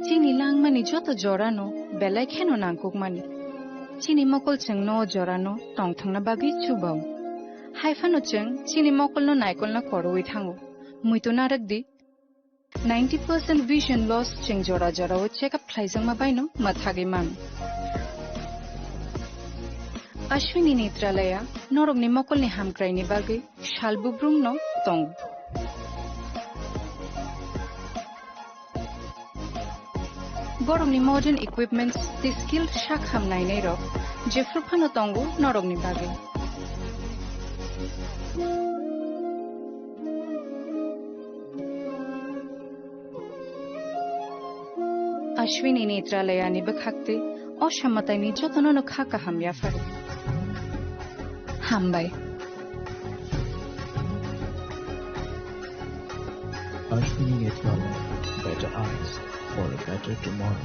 Chini langmani joto jorano belai kheno nangkukmani. Chini mokol cheng no jorano tongthangna bagi chubao. Haifano cheng chini mokol no naikol na koroi thango. Muito narakdi 90% vision loss cheng jora jora o check up thlaisang mabaino mathagi man. Ashwini Netralaya norogni mokolni hamkraini bagi shalbubrum no tong. Borogni modern equipments the skill shakham nainai rok jefrufano tongo norogni bagi. Ashwini Netralaya ni bakhakte o shamatai ni jotono no khaka hamya fare. Hambai. Ashwini Netralaya, better eyes for a better tomorrow.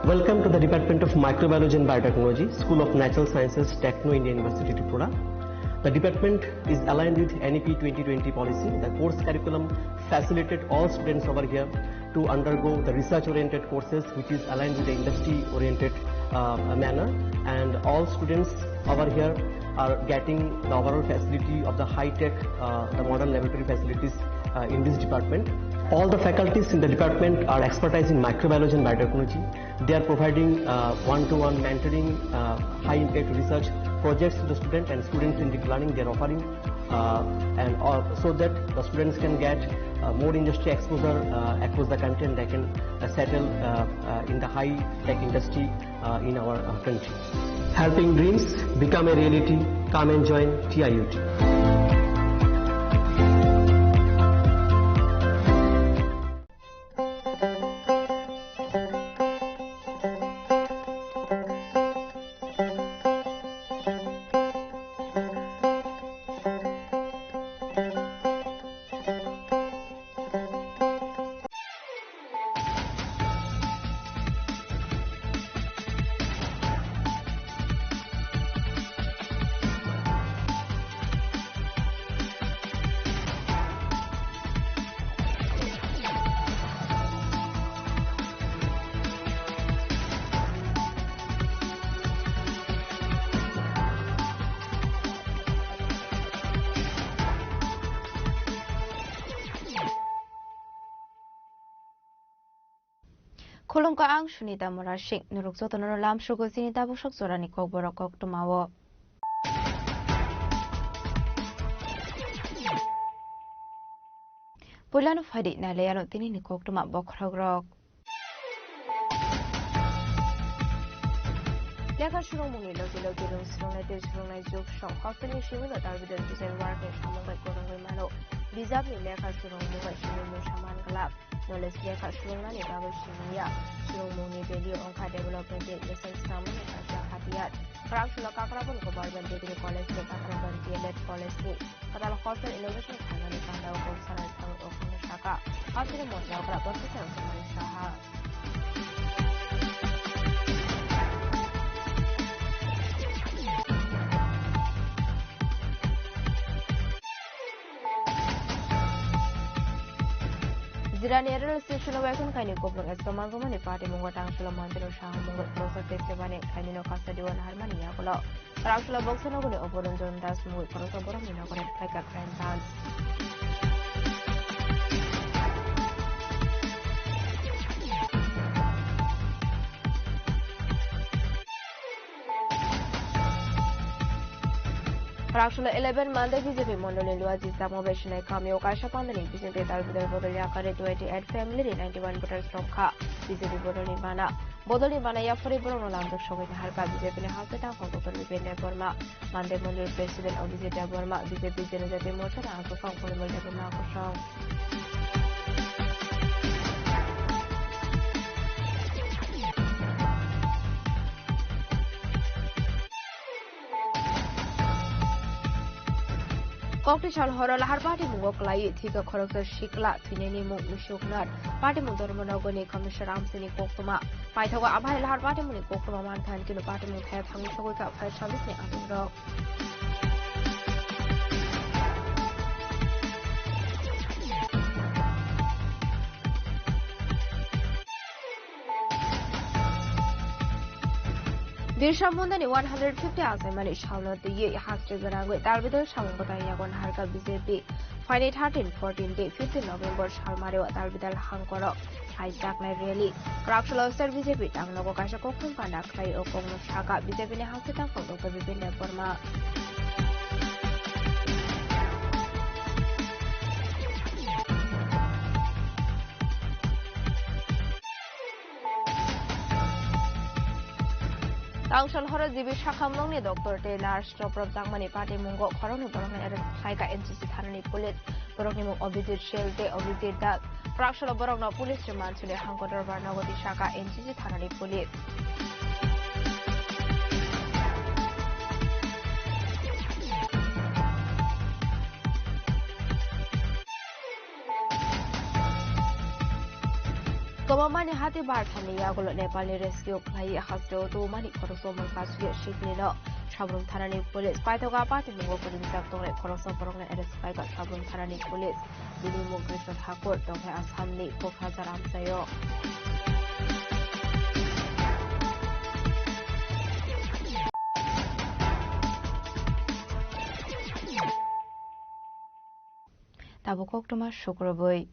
Welcome to the Department of Microbiology and Biotechnology, School of Natural Sciences, Techno India University, Tripura. The department is aligned with NEP 2020 policy. The course curriculum facilitated all students over here to undergo the research-oriented courses, which is aligned with the industry-oriented manner. And all students over here are getting the overall facility of the high-tech, the modern laboratory facilities in this department. All the faculties in the department are expertise in microbiology and biotechnology. They are providing one-to-one mentoring, high-impact research projects to the student and students in deep learning. They are offering so that the students can get more industry exposure across the country, and they can settle in the high-tech industry in our country. Helping dreams become a reality. Come and join TIUT. Kulung ka ang Sunita Morashik nuruk soto no lam shugo sinita busok sorani kok borokok tumawo. Pulano fadi na leyano tini ni kok tuma bokragrok. Leka shurong mungi loki shurong na te shurong na juk shong hosteli shimu no tarbidan bisay warke shamong bai korong bai mano. Bizab ni leka shurong mungi shimu mo shaman kalap. Knowledge leka shurong na ni bago shimuya. Shurong mungi value ongka development de lessons namun ni kasa hatiyat. Kerang shula kakrabon ko barban degree college de kakrabon DLED college ni. Katalo hostel innovation kanga ni kanda ukong sanay tang ukong nashaka. Hostel mo na kakrabon ko sa ukong saha. Zirani error station wagon kaini kopong eskaman romani party mongotang shula mantiro shah mongot prosa testimony kaini no kasa diwan harmani yakulo. Karang shula boxo no gune oporon jon das mongot prosa borom ni no konet pleka grand dance. Rakshula 11 Monday BJP Mondoli Luazi Samovation Kamyo Kasha Pandani BJP Tarbuda Bodolia Kare 28 family 91 voters from Ka BJP Bodoli Bana Bodoli Bana Yafuri Bono Lamdo Showing Harka BJP Haseta Hoto Vipenda Burma Monday Mondoli President of BJP Burma BJP General Motor and Alpha Polymer Burma Koshong. Koktichal horo lahar party mungo klai thika khorokta shikla thuneni mung mishoknar party mung dormonogoni commissioner amsini koktoma paithawa abhai lahar party muni koktoma man than kino party mung thaya thangni sogoi ka phai service ni amro Birsha Mundani 150 asai shawno the ye hastre garangwe dalbidal shawon botang yagon harka BJP Friday 13-14 day 15 November shalmare wa dalbidal hangkoro hijack na rally Krakshalo star BJP tangno ko kaisa kokthum panda khai o kongno shaka BJP ne hasitang photo ko bibin forma Tangsal horo jibi shakamlong ni Dr. Taylor Stoprop Jangmani Party Mungo Koroni Borong Eres Saika NCC Thanani Police Borong Nimung Obidit Shelte Obidit Dat Prakshala Borong no Police Remand Sule Hangkodor Barnagoti Shaka NCC Thanani Police Komamani hati barthani yagulo Nepali rescue klai hasdo to mani khoroso malkasye shiklino Shabrum Thanani Police Paitoga Party Mungo Pudin Jaktore Khoroso Borong Eres Saika Shabrum Thanani Police Bini Mugrisho Thakur Donghe Asamni Kokhajar Amsayo Tabukok Toma Shukraboi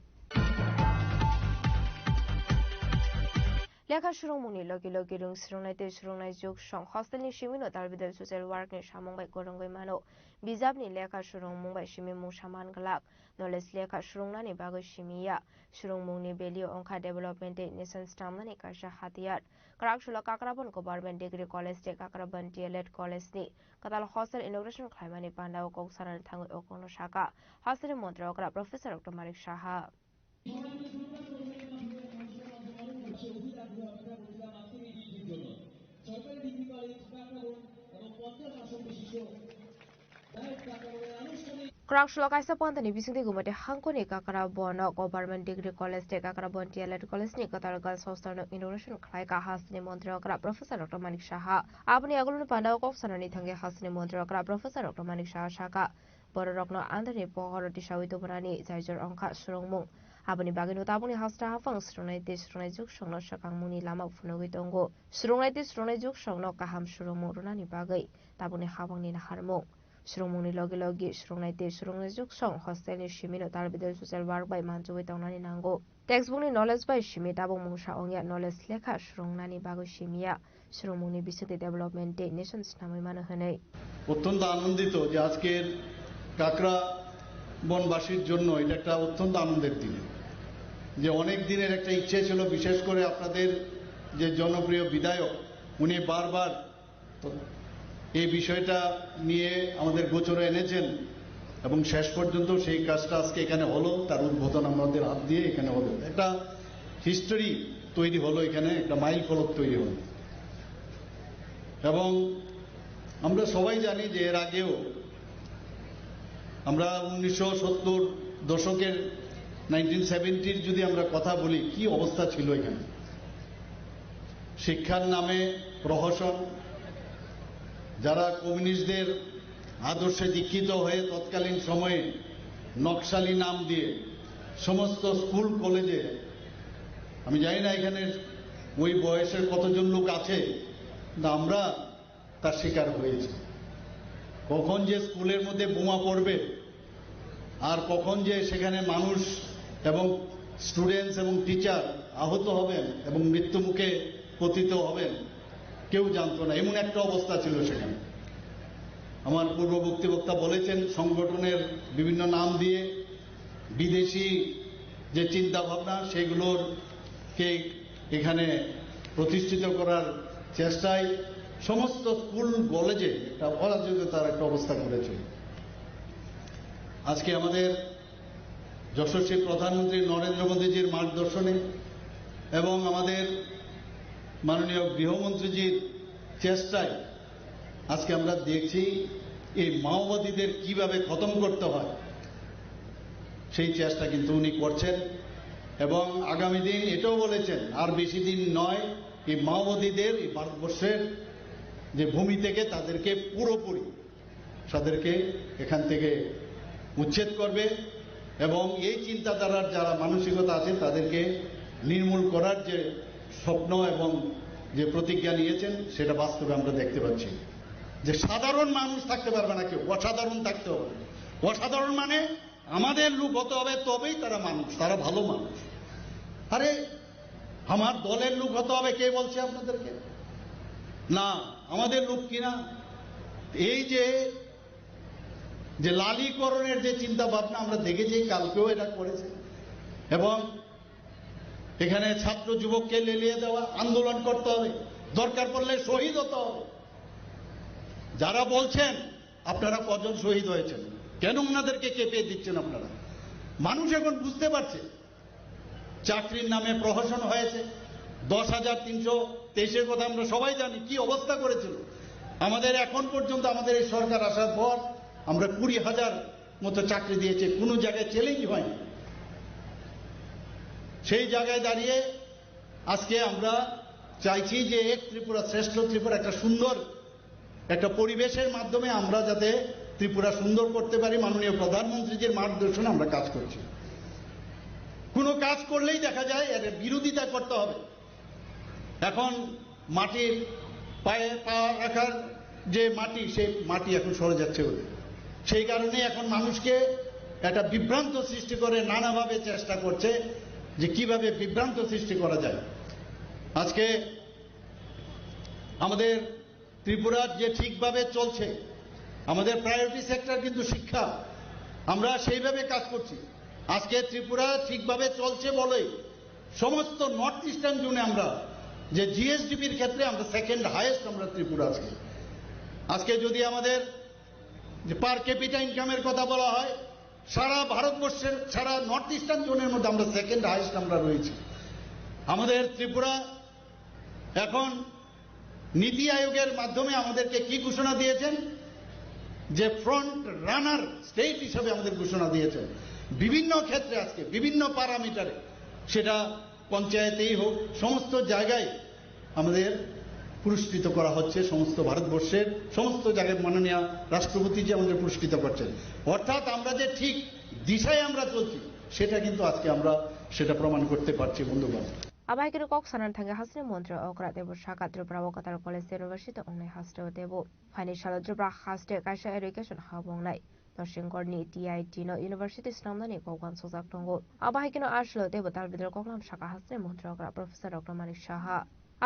Lekha Shurungmuni Logi Logi Rung Srungnai Te Srungnai Juk Shong Hostel ni Shimino Dalbidal Social Work ni Shamongbai Gorongbai Mano Bizab ni Lekha Shurung Mungbai Shimi Mung Shaman Galak Knowledge Lekha Shurungna ni Bago Shimiya Shurungmung ni Belio Onka Development Nation Stamna ni Karsha Hatiyat Karakshula Kakrabon Government Degree College Te Kakraban DLED College ni Katal Hostel Inauguration Klaimani Pandao Koksaran Tangu Okono Shaka Hostel Montre Okra Professor Dr. Malik Shaha Krakshula kaisa pontani bisingde gumate hangkoni kakara bono government degree college te kakara bon DLED college ni katar girls hostel no inauguration khlai ka hasni mantri okra professor Dr. Manik Shaha apni agulun pandao kok sanani thange hasni mantri okra professor Dr. Manik Shaha shaka bororokno andani pohor tisawito banani jaijor angka surungmung Abani bagino tabuni hasra hafang surungai te surungai juk songno sakangmuni lama funogoi tongo surungai te surungai juk songno kaham surungmung runani bagai tabuni hafangni naharmung surungmungni logi logi surungai te surungai juk song hostel ni shimino dalbidal social work by manjoi tongnani nango textbook ni knowledge by shimi tabung mungsa ongya knowledge lekha surungnani bagai shimiya surungmungni bisite development day nations namai mano hanai অত্যন্ত আনন্দিত যে আজকের কাকরা বনবাসীর জন্য এটা একটা অত্যন্ত আনন্দের দিন যে অনেক দিনের একটা ইচ্ছে ছিল বিশেষ করে আপনাদের যে জনপ্রিয় বিধায়ক উনি বারবার এই বিষয়টা নিয়ে আমাদের গোচরে এনেছেন এবং শেষ পর্যন্ত সেই কাজটা আজকে এখানে হলো তার উদ্বোধন আমাদের হাত দিয়ে এখানে হলো একটা হিস্টোরি তৈরি হলো এখানে একটা মাইল ফলক তৈরি হলো এবং আমরা সবাই জানি যে এর আগেও আমরা 1970 দশকের 1970 যদি আমরা কথা বলি কি অবস্থা ছিল এখানে শিক্ষার নামে প্রহসন যারা কমিউনিস্টদের আদর্শে দীক্ষিত হয়ে তৎকালীন সময়ে নকশালি নাম দিয়ে সমস্ত স্কুল কলেজে আমি জানি না এখানে ওই বয়সের কতজন লোক আছে কিন্তু আমরা তার শিকার হয়েছি কখন যে স্কুলের মধ্যে বোমা পড়বে আর কখন যে সেখানে মানুষ এবং স্টুডেন্টস এবং টিচার আহত হবেন এবং মৃত্যুমুখে পতিত হবেন কেউ জানতো না এমন একটা অবস্থা ছিল সেখানে আমার পূর্ববর্তী বক্তা বলেছেন সংগঠনের বিভিন্ন নাম দিয়ে বিদেশি যে চিন্তা ভাবনা সেগুলোকে এখানে প্রতিষ্ঠিত করার চেষ্টায় সমস্ত স্কুল কলেজে একটা অরাজকতার একটা অবস্থা করেছে আজকে আমাদের যশস্বী প্রধানমন্ত্রী নরেন্দ্র মোদীজির মার্গদর্শনে এবং আমাদের মাননীয় গৃহমন্ত্রীজির চেষ্টায় আজকে আমরা দেখছি এই মাওবাদীদের কিভাবে খতম করতে হয় সেই চেষ্টা কিন্তু উনি করছেন এবং আগামী দিন এটাও বলেছেন আর বেশি দিন নয় এই মাওবাদীদের এই ভারতবর্ষের যে ভূমি থেকে তাদেরকে পুরোপুরি তাদেরকে এখান থেকে উচ্ছেদ করবে এবং এই চিন্তাধারার যারা মানসিকতা আছে তাদেরকে নির্মূল করার যে স্বপ্ন এবং যে প্রতিজ্ঞা নিয়েছেন সেটা বাস্তবে আমরা দেখতে পাচ্ছি যে সাধারণ মানুষ থাকতে পারবে না কেউ অসাধারণ থাকতে হবে অসাধারণ মানে আমাদের লোক হতে হবে তবেই তারা মানুষ তারা ভালো মানুষ আরে আমার দলের লোক হতে হবে কে বলছে আপনাদেরকে না আমাদের লোক কিনা এই যে লালীকরণের যে চিন্তা ভাবনা আমরা দেখেছি কালকেও এটা করেছে এবং এখানে ছাত্র যুবককে লেলিয়ে দেওয়া আন্দোলন করতে হবে দরকার পড়লে শহীদ হতে হবে যারা বলছেন আপনারা কজন শহীদ হয়েছেন কেন ওনাদেরকে কেঁপে দিচ্ছেন আপনারা মানুষ এখন বুঝতে পারছে চাকরির নামে প্রহসন হয়েছে 10,323 কথা আমরা সবাই জানি কি অবস্থা করেছিল আমাদের এখন পর্যন্ত আমাদের এই সরকার আসার পর আমরা 20,000 মতো চাকরি দিয়েছে কোনো জায়গায় চ্যালেঞ্জ হয়নি সেই জায়গায় দাঁড়িয়ে আজকে আমরা চাইছি যে এক ত্রিপুরা শ্রেষ্ঠ ত্রিপুরা একটা সুন্দর একটা পরিবেশের মাধ্যমে আমরা যাতে ত্রিপুরা সুন্দর করতে পারি মাননীয় প্রধানমন্ত্রীজির মার্গদর্শনে আমরা কাজ করছি কোনো কাজ করলেই দেখা যায় এর বিরোধিতা করতে হবে এখন মাটির পায়ে পা রাখার যে মাটি সেই মাটি এখন সরে যাচ্ছে ওদের সেই কারণে এখন মানুষকে একটা বিভ্রান্ত সৃষ্টি করে নানাভাবে চেষ্টা করছে যে কিভাবে বিভ্রান্ত সৃষ্টি করা যায় আজকে আমাদের ত্রিপুরার যে ঠিকভাবে চলছে আমাদের প্রায়োরিটি সেক্টর কিন্তু শিক্ষা আমরা সেইভাবে কাজ করছি আজকে ত্রিপুরা ঠিকভাবে চলছে বলেই সমস্ত নর্থ ইস্টার্ন জোনে আমরা যে জিএসডিপির ক্ষেত্রে আমরা সেকেন্ড হাইয়েস্ট আমরা ত্রিপুরা আজকে যদি আমাদের যে পার ক্যাপিটা ইনকামের কথা বলা হয় সারা ভারতবর্ষের সারা নর্থ ইস্টার্ন জোনের মধ্যে আমরা সেকেন্ড হাইয়েস্ট আমরা রয়েছি আমাদের ত্রিপুরা এখন নীতি আয়োগের মাধ্যমে আমাদেরকে কি ঘোষণা দিয়েছেন যে ফ্রন্ট রানার স্টেট হিসেবে আমাদের ঘোষণা দিয়েছেন বিভিন্ন ক্ষেত্রে আজকে বিভিন্ন প্যারামিটারে সেটা পঞ্চায়েতেই হোক সমস্ত জায়গায় আমাদের পুরস্কৃত করা হচ্ছে সমস্ত ভারতবর্ষের সমস্ত জায়গায় মাননীয় রাষ্ট্রপতি যে আমাদের পুরস্কৃত করছেন অর্থাৎ আমরা যে ঠিক দিশায় আমরা চলছি সেটা কিন্তু আজকে আমরা সেটা প্রমাণ করতে পারছি বন্ধুগণ আবাইকের কক সানান থাঙ্গে হাসনে মন্ত্র অকরা দেব শাখা ত্রিপুরা বকাতার কলেজ ইউনিভার্সিটি অংনাই হাসতে দেব ফাইনান্সিয়াল ত্রিপুরা হাসতে কাইসা এডুকেশন হাবংনাই দর্শনগড়নি টিআইটি নো ইউনিভার্সিটি স্নামনানি কৌগান সোজাক দঙ্গো আবাইকেন আসলো দেব তালবিদর ককলাম শাখা হাসনে মন্ত্র অকরা প্রফেসর ডক্টর মানিক সাহা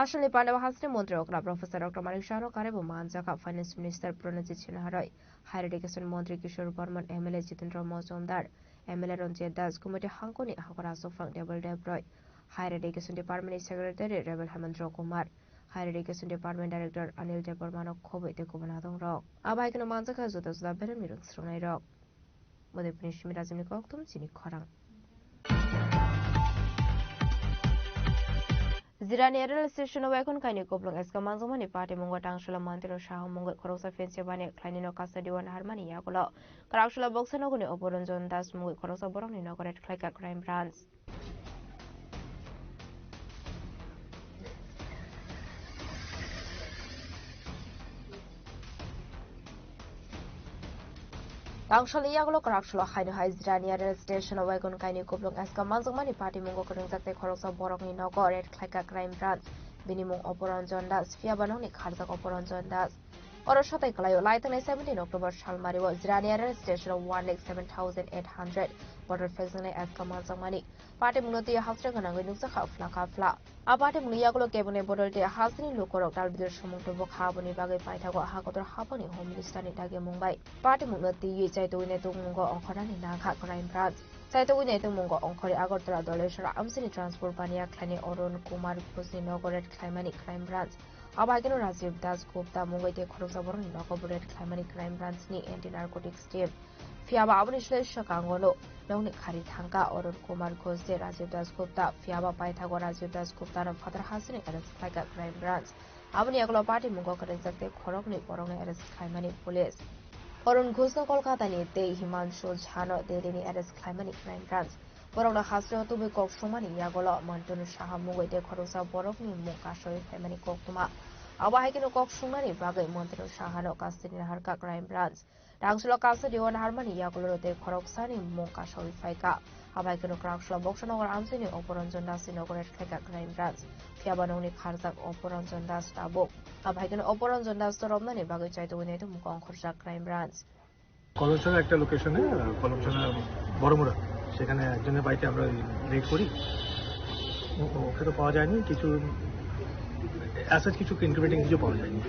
আসলে পান্ডব হাসনে মন্ত্র অকরা প্রফেসর ডক্টর মানিক সাহা কারেব মানজাকা finance minister Pranajit Singharoy higher education মন্ত্রী Kishore Barman MLA Jitendra Majumdar MLA Ranjit Das committee হাঙ্কনি হাকরা সোফ্রাং টেবল ডেব্রয় হায়ার এডুকেশন ডিপার্টমেন্ট সেক্রেটারি রেবেল Hemant Kumar higher education department director Anil দেববর্মানক খবই তেকুবনা দং রক আবাইকেন মানজাকা জুতা জুতা বেরেম মিরুং স্রংনাই রক মদেপুনি সিমিরাজমনি কক্তম চিনি খরাং জিরানি রেল স্টেশন ওয়াইকন কাইনি কবলং এসকা মানজমানি পার্টি মঙ্গ টাংশলা মান্তির শাহ মঙ্গ খরকসা ফেন্সে বানে ক্লাইনিনো কাসা দিওয়ান হারমানি ইয়াগুলো কারাকশলা বক্সনগনি অপরঞ্জন দাস মঙ্গ খরকসা বরংনি নগরে ক্লাইকা crime branch Tangshali yaglo karakshlo haino hai Zirania rail station wagon kaini kublong eska manjungmani party mungo kurung jakte khoroksa borokni nogor red khlaika crime branch binimung oporanjon das fiabanoni kharjak oporanjon das oro satai kalayo laitanai 17 October salmariwo Zirania rail station 1,07,800 border facing eska manjungmani party munoti hasre ganangoi nukjaka fla a party muni yaglo kebune border de hasni lukorok dalbidir somungto bok haboni bagai paithago hakotor haboni home minister ni dage mumbai party munoti yi chaitowine tungmungo ongkhorani nakha crime branch chaitowine tungmungo ongkhori agartala doleshara amsini transport baniya khlani Arun Kumar Khosni nogoret khlaimani crime branch abagino Rajiv Das Gupta mungoite khoroksa boroni nogoret khlaimani crime branch ni anti narcotics team Fiaba aboni shlesha kangolo nongni khari thangka Arun Kumar Khosde Rajiv Das Gupta Fiaba paithago Rajiv Das Gupta no father hasini arrest khlaika crime branch aboni aglo party mungo karen jakte khorokni porongni arrest khlaimani police অরুণ ঘোষনো কলকাতানি তে Himanshu ঝানো দিল্লিনি arrest খাইমানি crime branch বরংনা হাসিও তুবি cock সমানি ইয়াগল মন্টুন Saha মুগৈতে খরচা বরফনি মুখ কাশই খাইমানি ককতুমা আবাহাইকিনো কক সুংনানি বাগৈ মন্টুন সাহানো কাস্তিনি হারকা ক্রাইম ব্রাঞ্চ ডাংসুলো কাস্তি ওয়ান হারমানি ইয়াগলতে খরকসানি মুখ কাশই ফাইকা আবাহাইকিনো ক্রাকসলা বক্সনগর আমসিনি অপরঞ্জন দাসি নগরের খাইকা ক্রাইম ব্রাঞ্চ ফিয়াবানংনি খারজাক অপরঞ্জন দাস তাবুক আবাহাইকিনো অপরঞ্জন দাস তরমনানি বাগৈ চাইতগুনি মুখ অংখরজা ক্রাইম ব্রাঞ্চ কলমছড়া একটা লোকেশনে কলমছড়া বড়মুড়া সেখানে একজনের বাড়িতে আমরা রেড করি ওকে তো পাওয়া যায়নি কিছু অ্যাসাজ কিছু ইনক্রিমেন্টিং কিছু পাওয়া যায়নি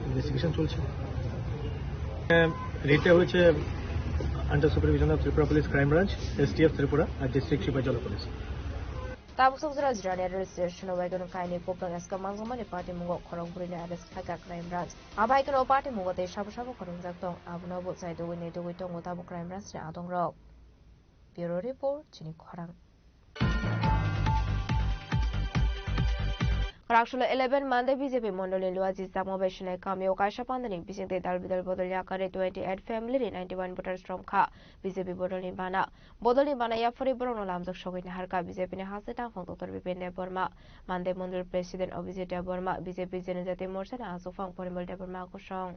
ইনভেস্টিগেশন চলছে রেডটা হয়েছে under supervision of Tripura police crime branch STF Tripura আর district Sepahijala police Tabuk Sumsra Jirani Registration of Wagon Kaini Popang Eska Manzomani Party Mungo Korongpurina Addis Kaka Crime Branch. Abaikan o Party Mungo Te Shabu Shabu Korong Zaktong Abuno Butsai Do Winnie Do Witong Tabu Crime Branch Adong Rock. Bureau Report Chini Korang. Rakshula 11 Monday BJP Mondoli Luazi Samobeshane Kamio Kasha Pandani Bisinte Dalbidal Bodolia Kare 28 family 91 voters from Ka BJP Bodoli Bana Bodoli Bana Yafori Brono Lamzok Shogin Harka BJP Haseta from Dr. Vipende Burma Monday Mondol President of Visita Burma BJP Zenizati Morsan Asofang Porimol de Burma Kushong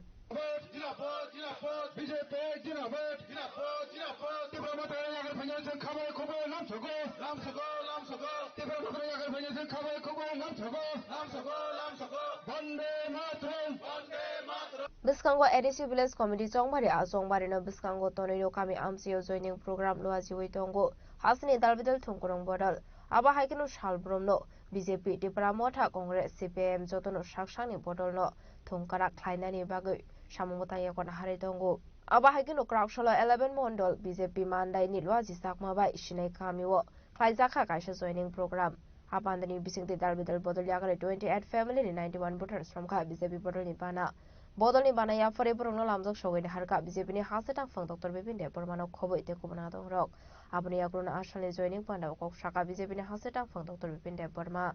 Biskango Edisi Village Committee Songbari Asongbari no Biskango Tonino Kami Amsio joining program Loazi Witongo Hasni Dalbidal Tunkurong Bodal Aba Haikino Shalbromno BJP Dipramota Congress CPM Jotono Shakshani Bodolno Tunkara Klainani Bagu Shamota Yakon Haritongo Aba Haikino Krakshala 11 Mondol BJP Mandai ni Loazi Sakmaba Ishine Kamiwo Klaizaka Kaisha joining program Abandani Bising Dalbidal Bodoliaga 28 family 91 voters from Ka BJP Bodoli Bana Bodoli Bana Yafore Bruno Lamzok Showin Harka BJP ni Hasetang Fang Dr. Bipinde Burmano Kobo Tekubana Dong Rock Abani Agruna Ashali joining Panda Kok Shaka BJP ni Hasetang Fang Dr. Bipinde Burma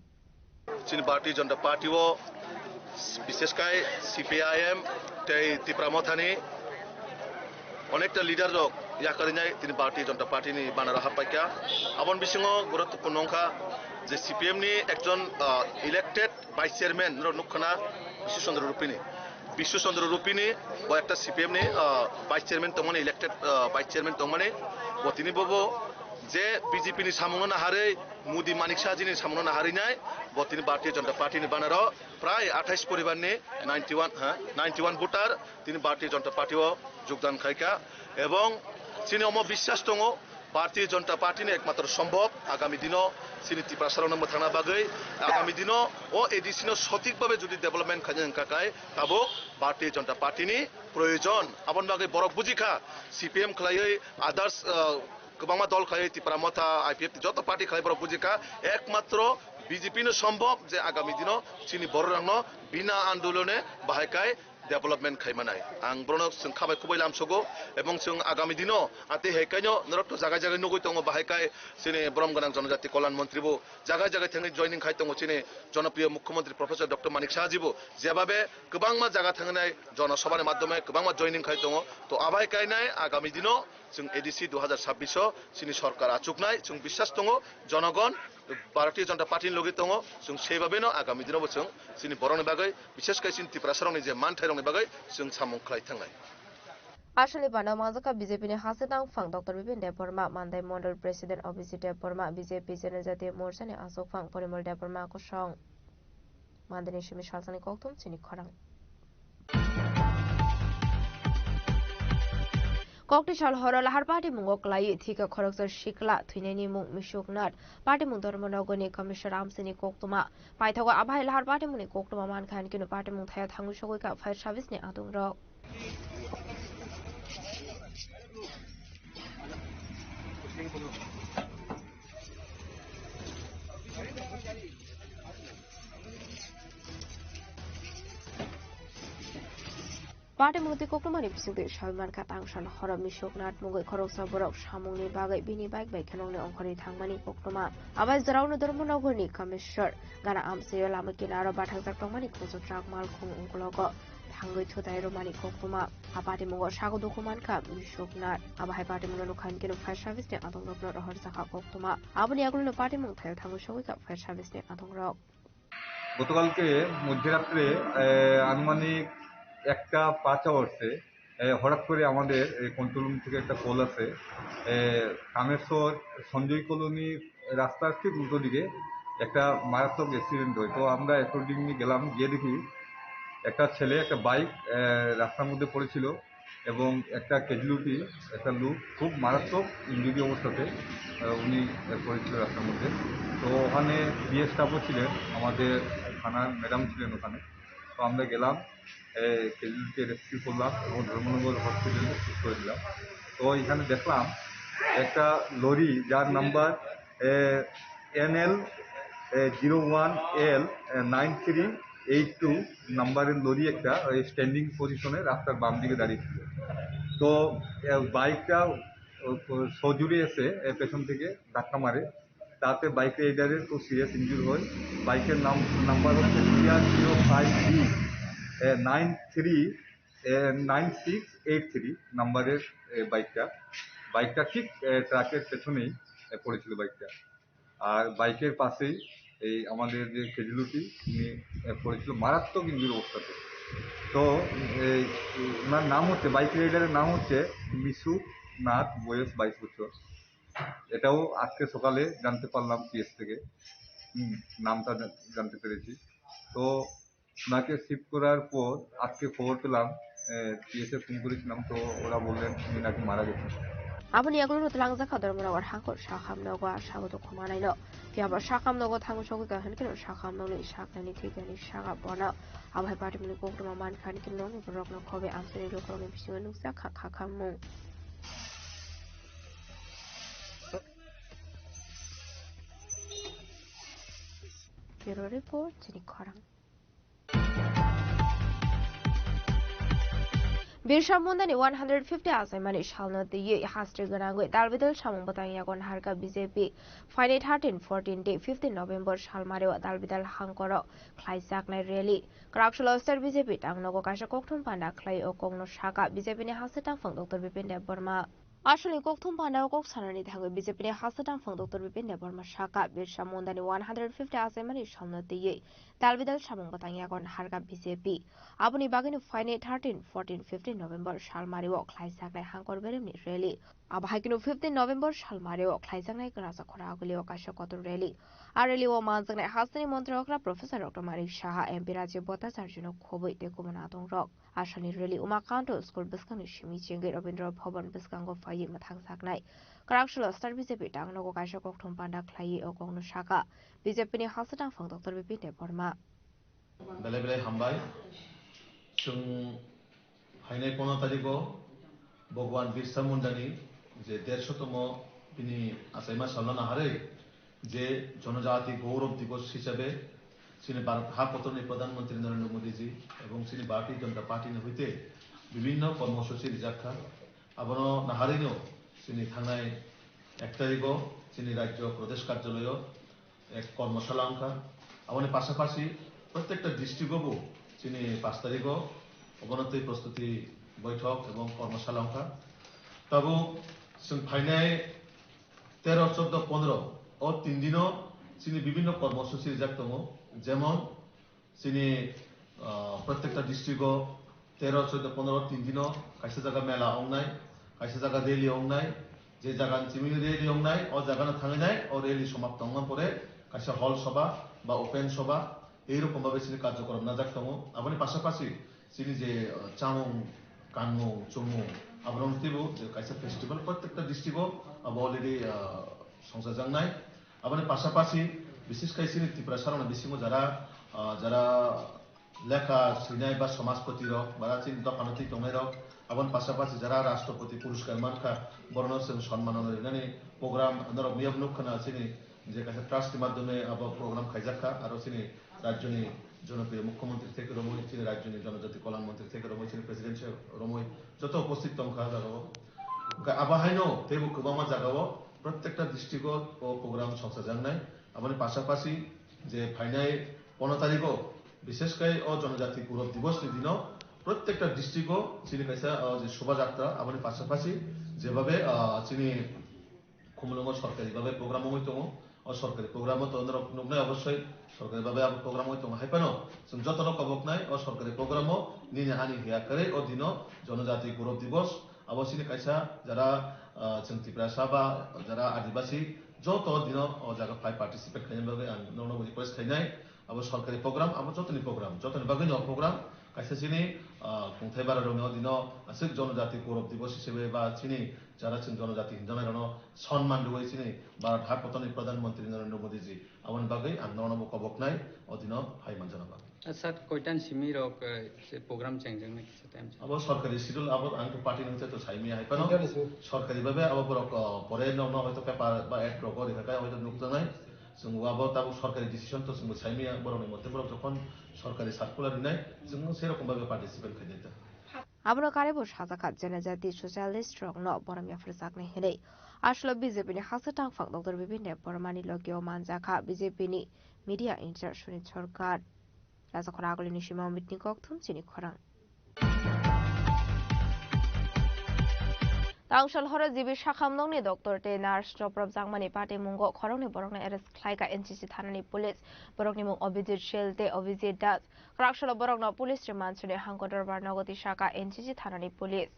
Chin Party Jonta Party wo বিশেষকায় CPIM ত্রিপুরামথানি অনেকটা leader rock ইয়া করে নাই তিনি party জনতা party নি বানারা হাপাইকা আবন বিসিং গুরুত্বপূর্ণ অংশা যে CPM নি একজন ইলেক্টেড ভাইস চেয়ারম্যান নুখনা বিশ্বচন্দ্র রূপিনী ও একটা সিপিএম নি ভাইস চেয়ারম্যান তমনে ইলেক্টেড ভাইস চেয়ারম্যান তমনে ও তিনি বব যে বিজেপি নি সামনে না হারে মোদি মানিক শাহজি নি সামনে না হারি নাই ও তিনি ভারতীয় জনতা পার্টি নি বানার প্রায় 28 পরিবার নি 91 ভোটার তিনি ভারতীয় জনতা পার্টিও যোগদান খাইকা এবং তিনি অম বিশ্বাস দङ ভারতীয় জনতা পার্টি নি একমাত্র সম্ভব আগামী দিনও তিনি ত্রিপুরা নম্বর থানা বাগৈ আগামী দিনও ও এডিসি সঠিকভাবে যদি ডেভেলপমেন্ট খাজেন কাকায় তাবো ভারতীয় জনতা পার্টি নি প্রয়োজন আপন বাগৈ বরক বুজিখা সিপিএম খালাই আদার্স গোবাংমা দল খাই ত্রিপুরামথা আইপিএফ যত পার্টি খাই বরক বুজিখা একমাত্র বিজেপি সম্ভব যে আগামী দিনও চিনি বড় রাং বিনা আন্দোলনে বাহাইকায় ডেভেলপমেন্ট খাইমানাই আং ব্রণ जों খাবাই খুবই লামসগো এবং जों আগামী দিনও আতে হেকাইনো নরক্ত জায়গা জায়গায় নগৈ দङ বাহাইকায় চিনি ব্রহ্ম গণাং জনজাতি কল্যাণ মন্ত্রীবো জায়গা জায়গায় থাঙে জয়নিং খাই দङ চিনি জনপ্রিয় মুখ্যমন্ত্রী প্রফেসর ডক্টর মানিক শাহজিবো যেভাবে গোবাংমা জায়গা থাঙনাই জনসভার মাধ্যমে গোবাংমা জয়নিং খাই দङ তো আবাইকাইনাই আগামী দিনও जों এডিসি 2026 চিনি সরকার আচুকনাই जों বিশ্বাস দङ জনগণ ভারতীয় জনতা পার্টির লগে দङ जों সেইভাবেনো আগামী দিনও जों চিনি বরংনি বাগৈ বিশেষ করে চিনি ত্রিপুরা সরংনি যে মানথাই রংনি বাগৈ जों সামুং খাই থাंनाय Ashali Bana Mazaka BJP ni Hasetang Fang Dr. Bipinde Burma Mandai Mondol President of Visita Burma BJP Zenizati Morsani Asok Fang Porimol de Burma Kushong Mandani Shimi Shalsani Koktum Chini Korang Kokti Shal Horol Har Party Mungok Lai Thika Khoroksar Shikla Thuneni Mung Mishuknat Party Mung Dormonogoni Commissioner Amsini Koktuma Paithago Abhai Har Party Muni Koktuma Man Khan Kinu Party Mung Thaya Thangu Shogoika Fire Service ni Adung Rock Party Muti Kokumani Pisuti Shalman Katangshan Horror Mishok Nat Mugay Korosa Borok Shamuni Bagay Bini Bag by Kanoni Onkori Tangmani Kokuma. Abaz Drauna Dormonogoni Commissioner Gana Amseo Lamakinara Batang Tomani Koso Drag Malkung Unkologo. Tango to the Romani Kokuma. Apati Mugo Shago Dokumanka Mishok Nat. Abai Party Munokan Kino Fresh Service Adong Lobno Horsaka Kokuma. Abuni Agulu Party Muntel Tango Showika Fresh Service Adong Rock. গতকালকে মধ্যরাত্রে আনুমানিক 1:05 আওয়ার্সে হঠাৎ করে আমাদের control room থেকে একটা call আছে Kameshwar Sanjay colony রাস্তার ঠিক উল্টো দিকে একটা মারাত্মক অ্যাক্সিডেন্ট হয়। তো আমরা অ্যাকর্ডিংলি গেলাম, গিয়ে দেখি একটা ছেলে একটা বাইক রাস্তার মধ্যে পড়েছিল এবং একটা ক্যাজুয়ালিটি একটা লোক খুব মারাত্মক ইনজুরি অবস্থাতে উনি পড়েছিল রাস্তার মধ্যে। তো ওখানে বিএস স্টাফও ছিলেন, আমাদের থানার ম্যাডাম ছিলেন ওখানে। তো আমরা গেলাম, ক্যাজুয়ালিটি রেস্কিউ করলাম এবং ধর্মনগর হসপিটালে শিফট করে দিলাম। তো এখানে দেখলাম একটা লরি যার নাম্বার NL 01L9382 নাম্বারের লরি একটা স্ট্যান্ডিং পজিশনে রাস্তার বাম দিকে দাঁড়িয়ে ছিল। তো বাইকটা সজোরে এসে পেছন থেকে ধাক্কা মারে, তাতে বাইক রাইডারের খুব সিরিয়াস ইনজুর হয়। বাইকের নাম্বার হচ্ছে CR05B 9683 নাম্বারের বাইকটা ঠিক ট্রাকের পেছনেই পড়েছিল বাইকটা। আর বাইকের পাশেই এই আমাদের যে ক্যাজুয়ালিটি উনি পড়েছিল মারাত্মক ইনজুরি অবস্থাতে। তো ওনার নাম হচ্ছে, বাইক রাইডারের নাম হচ্ছে মিশু নাথ, বয়স 22 বছর। এটাও আজকে সকালে জানতে পারলাম পিএস থেকে, নামটা জানতে পেরেছি। তো ওনাকে শিফট করার পর আজকে খবর পেলাম, পিএসে ফোন করেছিলাম, তো ওরা বললেন উনি নাকি মারা গেছেন। Abani Agulu Langza Kadarmana or Hanko Shaham Nogo Shago Kumanino. Piaba Shakam Nogo Tango Shoka Hankin or Shakam Noli Shakani Tigani Shaga Bona. Abai Party Milkoma Man Kankin Noni Barokno Kobe Anthony Local Pisunusa Kakamu. Bureau Report Tinikoram. Birshamundani 150 Asaimani shall not the year has to Ganangwe, Dalvidal Shamubatanagon Harka BJP, Friday 13-14 day 15 November Shalmario, Dalvidal Hankoro, Klaisak Night Rally, Krakshalo Star BJP, Tangnogo Kasha Koktum Panda, Clay Okong Shaka, BJP Hasatan from Dr. Bipinda Burma. Actually, Koktum Panda Koksanani Tango BJP Hasatan from Dr. Bipinda Burma Shaka, Birshamundani 150 Asaimani shall not the year, Dalvidal Shamubatanagon Harka BJP. Abuni Bagin Friday 13-14-15 November Shalmario Klaisak Hankor Beremni Rally. Abhakino 15 November Shalmario Klaisak Grasa Koragulio Kashakoto Rally. A rally o Manzan Hasani Montrokra Professor Dr. Mari Shaha and Piraji Botas Arjuno Kobo de Kumanatong Rock. Ashani Rally Umakanto School Biskan Shimi Chingi Robindro Poban Biskango Fayi Matangsak Night. Karakshula Star BJP Tangno Kashakok Panda Klai Okong Shaka. BJP Hasatan from Dr. Bipinde Burma. Belebele Hambai. Chung Haine Kono Tariko, Bogwan Birsa Mundani, যে 150তম তিনি আসাইমা সালনা হারে যে জনজাতি গৌরব দিবস হিসাবে তিনি ভারতপতনে প্রধানমন্ত্রী নরেন্দ্র মোদীজি এবং তিনি ভারতীয় জনতা পার্টি হইতে বিভিন্ন কর্মসূচি রিজাখা আবার নাহারিনো তিনি থানায় 1 তারিখও তিনি রাজ্য প্রদেশ কার্যালয় এক কর্মশালা অঙ্কা আবার পাশাপাশি প্রত্যেকটা ডিস্ট্রিক্টও তিনি 5 তারিখও অবনতি প্রস্তুতি বৈঠক এবং কর্মশালা অঙ্কা তবু ফাইনাল 13, 14, 15 ও 3 দিনও তিনি বিভিন্ন কর্মসূচি রিজাক্তম যেমন তিনি প্রত্যেকটা ডিস্ট্রিক্টও 13, 14, 15, 3 দিনও কাছে জায়গা মেলা অংনাই কাছে জায়গা রেলি অংনাই যে জায়গা চিমি রেলি অংনাই ও জায়গা থাঙে নাই ও রেলি সমাপ্ত হওয়ার পরে কাছে হল সভা বা ওপেন সভা এইরকম ভাবে তিনি কার্যক্রম না জাক্তম আপনি পাশাপাশি তিনি যে চামং কানমু চুমু আবার অনুতিবু যে কাছে ফেস্টিভ্যাল প্রত্যেকটা ডিস্ট্রিক্টও অলরেডি সংসার জাংনাই আবার পাশাপাশি বিশেষ করে তিনি ত্রিপুরা সারণ বিসিমু যারা লেখা সিনাই বা সমাজপতি রক বা চিন দোকানতি টংনাই রক আবার পাশাপাশি যারা রাষ্ট্রপতি পুরস্কার মানখা বর্ণ সম্মান মানে প্রোগ্রাম নরক নিয়ম নুখানা চিনি যে কাছে ট্রাস্টের মাধ্যমে আবার প্রোগ্রাম খাইজাখা আর চিনি রাজ্যনি জনপ্রিয় মুখ্যমন্ত্রী থেকে রমই চীনের রাজ্য জনজাতি কল্যাণ মন্ত্রী থেকে রমই চীনের প্রেসিডেন্ট রমই যত উপস্থিত তংখা জাগাও আবাহাইনো তেবু গোबामा জাগাও প্রত্যেকটা দৃষ্টিগত ও প্রোগ্রাম সংসাজান্নাই আমার পাশাপাশি যে ফাইনাই 15 তারিখও বিশেষ করে ও জনজাতি গৌরব দিবস দিন প্রত্যেকটা ডিস্ট্রিক্টও চিনি কাইসা যে শোভাযাত্রা আমার পাশাপাশি যেভাবে চিনি খুমলুঙ্গ সরকারিভাবে প্রোগ্রাম হইতো ও সরকারি প্রোগ্রামও তো নয় অবশ্যই সরকারিভাবে প্রোগ্রাম হইতো হাইপানো যতন কবক নাই ও সরকারি প্রোগ্রামও নিনে হানি হিয়া করে ও দিন জনজাতি গৌরব দিবস আবার চিনি কাইসা যারা চিন্তিপ্রাসা বা যারা আদিবাসী যত দিন ও জায়গা ফাই পার্টিসিপেট খাইনাই নবজি প্রেস খাইনাই আবার সরকারি প্রোগ্রাম আবার যতনি বাকি প্রোগ্রাম কাইসা চিনি খুंथाय बारा दङ दिन आसिक जनजाति गौरव दिवस हिसेबे बा चिनि যারা জনজাতি হিন্দনাই রণ সম্মান দুই চিনি ভারত হাকতনি প্রধানমন্ত্রী নরেন্দ্র মোদী জি আমন বাগৈ আন্দোলন কবকনাই অধীন হাইমান জানাবা স্যার কয়টান সিমি রক সে প্রোগ্রাম চেঞ্জিং না কিছু টাইম আবার সরকারি শিডিউল আবার আঙ্ক পার্টি নতে তো সাইমি হাইপানো সরকারি ভাবে আবার পরে ন হয়তো পেপার বা এক রক রেখায় হয়তো নুক্ত নাই जों आबो ताबो सरकारि डिसिजन तो जों साइमिया बरनि मते बर যখন সরকারি সার্কুলার নাই जों সেরকম ভাবে পার্টিসিপেট খাইতে আবনো কারেবো সাজাকা জনজাতি সোশ্যালিস্ট রংন বরমিয়া ফ্রসাকনে হেনে আসলে বিজেপি নি হাসতাং ফাং ডক্টর বিপিন দেব বর্মানি লগিও মানজাখা বিজেপি নি মিডিয়া ইনচার্জ সুনীল সরকার রাজাখরা আগলিনি সীমা মিটনি ককথুম চিনি খরাং Tangsal hora jibi shakham nongni doctor te nurse joprab jangmani party mungo khorongni borokna arrest khlaika NCC thanani police borokni mung Abhijit Shelte Abhijit Das khrakshala borokna police remand chune hangkodar barnagoti shaka NCC thanani police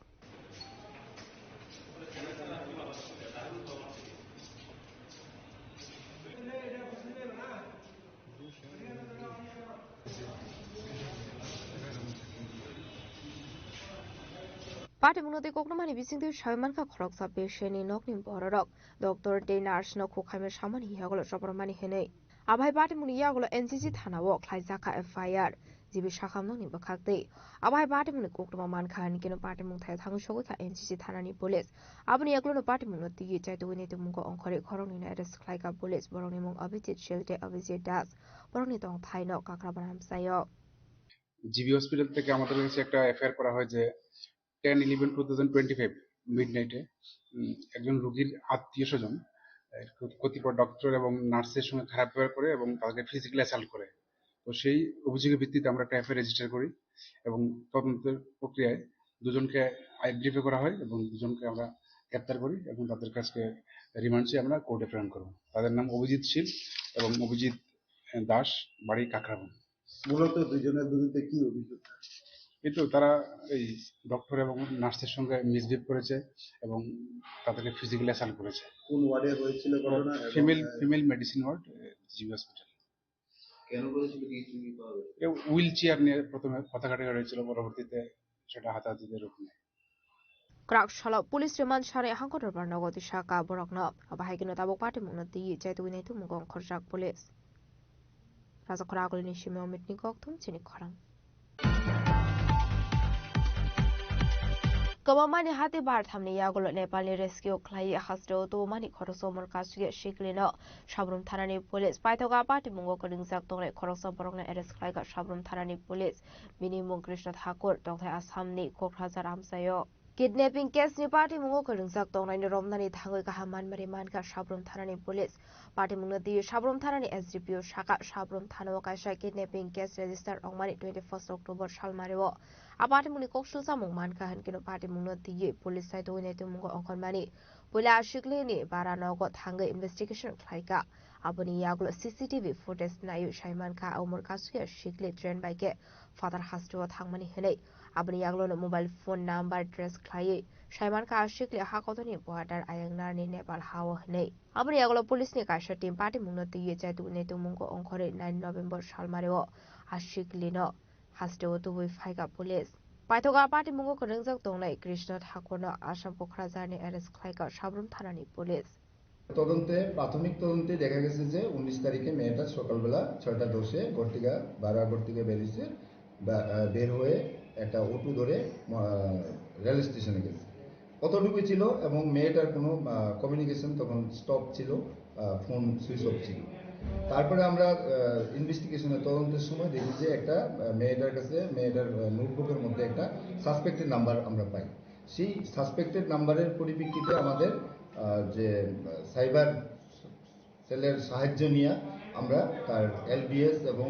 Party munoti koknomani bisingtu shaimanka khoroksa pesheni nokni bororok doctor de nurse no khokhaime samani hiyagolo sopromani henei abai party muni yagolo NCC thanawo khlaijaka FIR jibi shakham nokni bakhakte abai party muni koknoma mankhan kino party mung thai thangu sogoi NCC thanani police abuni yaklono party munoti yi chaitu wini tumungo onkhore khorongni na arrest khlaika police borongni mung Abhijit Shelte Abhijit Das borongni tong thaino kakra banam sayo GB hospital থেকে আমাদের কাছে একটা FIR করা হয় যে 10/11/2025 মিডনাইটে একজন রোগীর আত্মীয় স্বজন কতিপয় ডক্টর এবং নার্সের সঙ্গে খারাপ ব্যবহার করে এবং তাদেরকে ফিজিক্যালি অ্যাসাল্ট করে তো সেই অভিযোগের ভিত্তিতে আমরা একটা এফআইআর রেজিস্টার করি এবং তদন্তের প্রক্রিয়ায় দুজনকে আইডেন্টিফাই করা হয় এবং দুজনকে আমরা গ্রেপ্তার করি এবং তাদের কাছে রিমান্ড চেয়ে আমরা কোর্টে প্রেরণ করব তাদের নাম অভিজিৎ শীল এবং অভিজিৎ দাস বাড়ি কাকরাবন মূলত দুজনের বিরুদ্ধে কি অভিযোগ কিন্তু তারা এই ডক্টর এবং নার্সের সঙ্গে মিসবিহেভ করেছে এবং তাদেরকে ফিজিক্যালি অ্যাসাল্ট করেছে কোন ওয়ার্ডে হয়েছিল ঘটনা female medicine word GB hospital কেন করেছিল কি তুমি পাবে হুইল চেয়ার নিয়ে প্রথমে কথা কাটাকাটি হয়েছিল পরবর্তীতে সেটা হাতাহাতিতে রূপ নেয় Krakshalo police remand share hangkodar barnagoti shaka borokno abahigino tabok party munoti chaituni tumugong khorjak police Raja khoragolini shime omitni kokthum chini khorang Gawamani hati bar thamni yagolo Nepal ni rescue khlai hasro to mani khoroso morkasge shiklino Shabrum thanani police paithoga party mungo koringjak tongne khoroso borokna arrest khlai ga Shabrum thanani police bini mung Krishna Thakur tongthai Assamni Kokrazar amsayo Kidnapping case ni party mungo koringjak tongnai ni romnani thangoi ka haman mari manka Shabrum thanani police party mungno di Shabrum thanani SDPO shaka Shabrum thano kaisa kidnapping case register ongmani 21st October salmario apati muni koksul samung manka hankino party mungno di police side oine tu mungo ongkonmani poila ashikle ni baranogo thangai investigation khlaika aboni yaglo CCTV footage nayu shaimanka umur kasuya shikle train bike father hasto thangmani henei aboni yaglo no mobile phone number address khlai shaimanka ashikle hakotoni border ayangnar ni Nepal hawo henei aboni yaglo police ni kaisa team party mungno di chaitu ne tu mungo ongkhore 9 November salmario ashikle no hasto tu wi phaiga police Paithoga party mungo koringjak tongnai Krishna Thakur no Assam Kokrazar ni arrest khlaika Shabrum thanani police তদন্তে প্রাথমিক তদন্তে দেখা গেছে যে 19 তারিখে মেয়েটা সকালবেলা 6:10 গর্তিকা বারাগড় থেকে বেরিয়েছে বের হয়ে একটা অটো ধরে রেল স্টেশনে গেছে কতটুকু ছিল এবং মেয়েটার কোনো কমিউনিকেশন তখন স্টপ ছিল ফোন সুইচ অফ ছিল তারপরে আমরা ইনভেস্টিগেশনে তদন্তের সময় দেখি যে একটা মেয়েটার কাছে মেয়েটার নোটবুকের মধ্যে একটা সাসপেক্টেড নাম্বার আমরা পাই। সেই সাসপেক্টেড নাম্বারের পরিপ্রেক্ষিতে আমাদের যে সাইবার সেলের সাহায্য নিয়ে আমরা তার এলবিএস এবং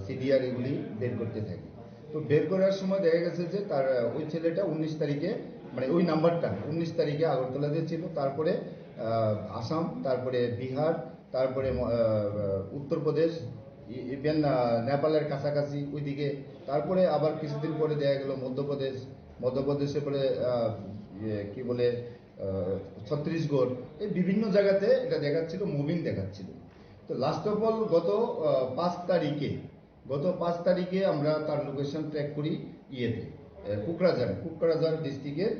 সিডিআর এগুলি বের করতে থাকি। তো বের করার সময় দেখা গেছে যে তার ওই ছেলেটা 19 তারিখে মানে ওই নাম্বারটা 19 তারিখে আগরতলাতে ছিল, তারপরে আসাম, তারপরে বিহার, তারপরে উত্তরপ্রদেশ, ইভেন নেপালের কাছাকাছি ওইদিকে, তারপরে আবার কিছুদিন পরে দেখা গেল মধ্যপ্রদেশে পরে কি বলে ছত্তিশগড়, এই বিভিন্ন জায়গাতে এটা দেখাচ্ছিল, মুভিং দেখাচ্ছিল। তো লাস্ট অফ অল গত 5 তারিখে আমরা তার লোকেশন ট্র্যাক করি ইয়েতে কুকরাঝার ডিস্ট্রিক্টের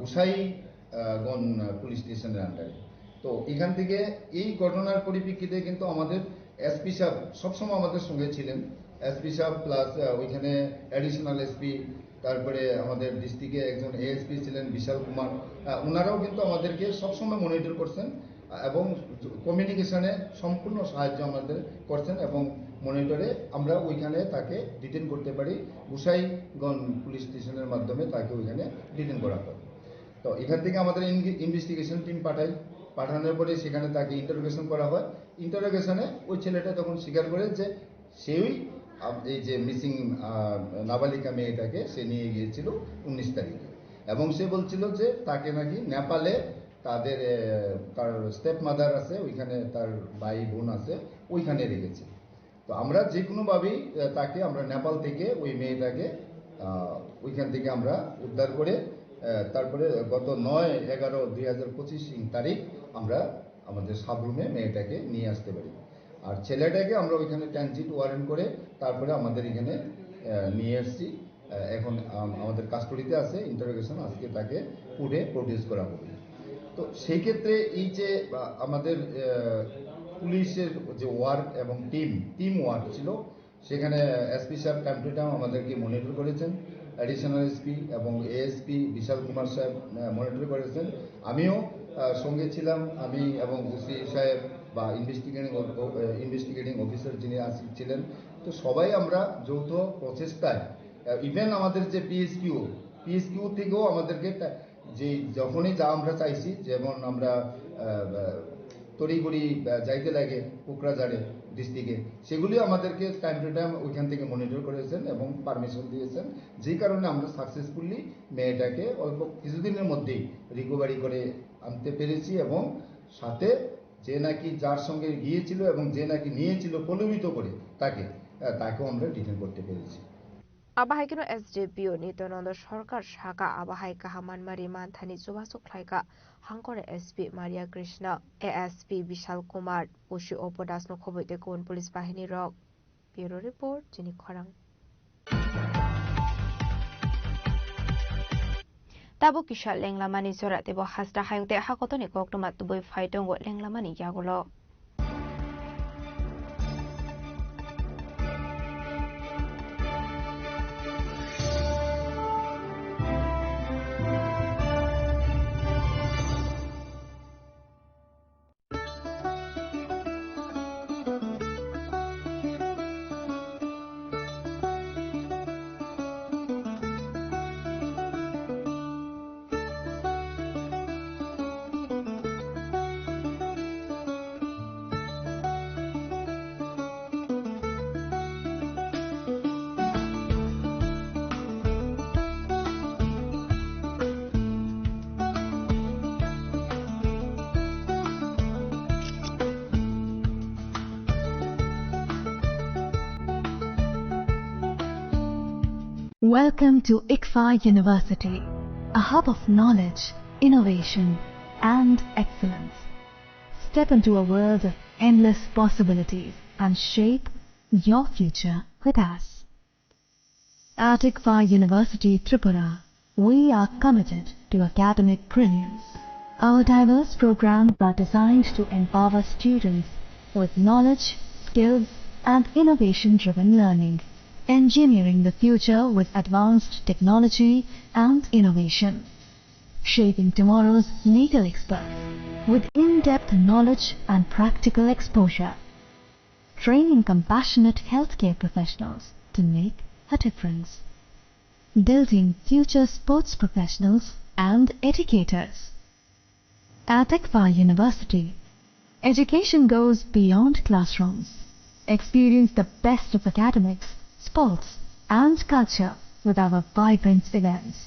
গোসাইগঞ্জ পুলিশ স্টেশনের আন্ডারে। তো এখান থেকে এই ঘটনার পরিপ্রেক্ষিতে কিন্তু আমাদের এসপি সাহেব সবসময় আমাদের সঙ্গে ছিলেন, এসপি সাহেব প্লাস ওইখানে অ্যাডিশনাল এসপি, তারপরে আমাদের ডিস্ট্রিক্টে একজন এএসপি ছিলেন বিশাল কুমার, ওনারাও কিন্তু আমাদেরকে সবসময় মনিটর করছেন এবং কমিউনিকেশনে সম্পূর্ণ সাহায্য আমাদের করছেন এবং মনিটরে আমরা ওইখানে তাকে ডিটেন করতে পারি। গোসাইগঞ্জ পুলিশ স্টেশনের মাধ্যমে তাকে ওইখানে ডিটেন করা হয়। তো এখান থেকে আমাদের ইনভেস্টিগেশন টিম পাঠানোর পরে সেখানে তাকে ইন্টারোগেশন করা হয়। ইন্টারোগেশনে ওই ছেলেটা তখন স্বীকার করে যে সেই এই যে মিসিং নাবালিকা মেয়েটাকে সে নিয়ে গিয়েছিল 19 তারিখে এবং সে বলছিল যে তাকে নাকি নেপালে তার স্টেপ মাদার আছে, ওইখানে তার ভাই বোন আছে, ওইখানে রেখেছে। তো আমরা যে কোনোভাবেই তাকে আমরা নেপাল থেকে ওই মেয়েটাকে ওইখান থেকে আমরা উদ্ধার করে তারপরে গত 9/11/2025 তারিখ আমরা আমাদের সাবরুমে মেয়েটাকে নিয়ে আসতে পারি। আর ছেলেটাকে আমরা ওইখানে ট্রানজিট ওয়ারেন্ট করে তারপরে আমাদের এখানে নিয়ে এসেছি। এখন আমাদের কাস্টডিতে আছে, ইন্টারোগেশন আজকে তাকে কোর্টে প্রডিউস করা হবে। তো সেই ক্ষেত্রে এই যে আমাদের পুলিশের যে ওয়ার্ক এবং টিম ওয়ার্ক ছিল, সেখানে এসপি সাহেব টাইম টু টাইম আমাদেরকে মনিটর করেছেন, অ্যাডিশনাল এসপি এবং এএসপি বিশাল কুমার সাহেব মনিটর করেছেন, আমিও সঙ্গে ছিলাম, আমি এবং ওসি সাহেব বা ইনভেস্টিগেটিং অফিসার যিনি ছিলেন। তো সবাই আমরা যৌথ প্রচেষ্টায় ইভেন আমাদের যে পিএসকিউ থেকেও আমাদেরকে যে যখনই যা আমরা চাইছি, যেমন আমরা তড়িঘড়ি যাইতে লাগে কোকরাঝাড়ে ডিস্ট্রিক্টে, সেগুলি আমাদেরকে টাইম টু টাইম ওইখান থেকে মনিটর করেছেন এবং পারমিশন দিয়েছেন, যে কারণে আমরা সাকসেসফুলি মেয়েটাকে অল্প কিছুদিনের মধ্যেই রিকভারি করে আনতে পেরেছি এবং সাথে যে নাকি যার সঙ্গে গিয়েছিল এবং যে নাকি নিয়েছিল প্রলোভিত করে তাকেও আমরা ডিটেন করতে পেরেছি। আবাহাইকেনো এসডিপিও নিত্যানন্দ সরকার শাখা আবাহাই কাহামানমারি মানথানি যোগাযোগ খাইকা হাঙ্করে এসপি মারিয়া কৃষ্ণ, এএসপি বিশাল কুমার, ওসি অপো দাসনো খবৈতে কোন পুলিশ বাহিনী রক। ব্যুরো রিপোর্ট জিনি খরাং। তাবো কিশা লেংলামানি জরা দেব Hasda হায়ুতে হাকতনি কক্তমা তুবই ফাইটঙ্গ লেংলামানি ইয়াগুলো। Welcome to ICFA University, a hub of knowledge, innovation, and excellence. Step into a world of endless possibilities and shape your future with us. At ICFA University, Tripura, we are committed to academic brilliance. Our diverse programs are designed to empower students with knowledge, skills, and innovation-driven learning, engineering the future with advanced technology and innovation, shaping tomorrow's legal experts with in-depth knowledge and practical exposure. training compassionate healthcare professionals to make a difference. Building future sports professionals and educators. At ICFA University, education goes beyond classrooms. Experience the best of academics, sports, and culture with our vibrant events.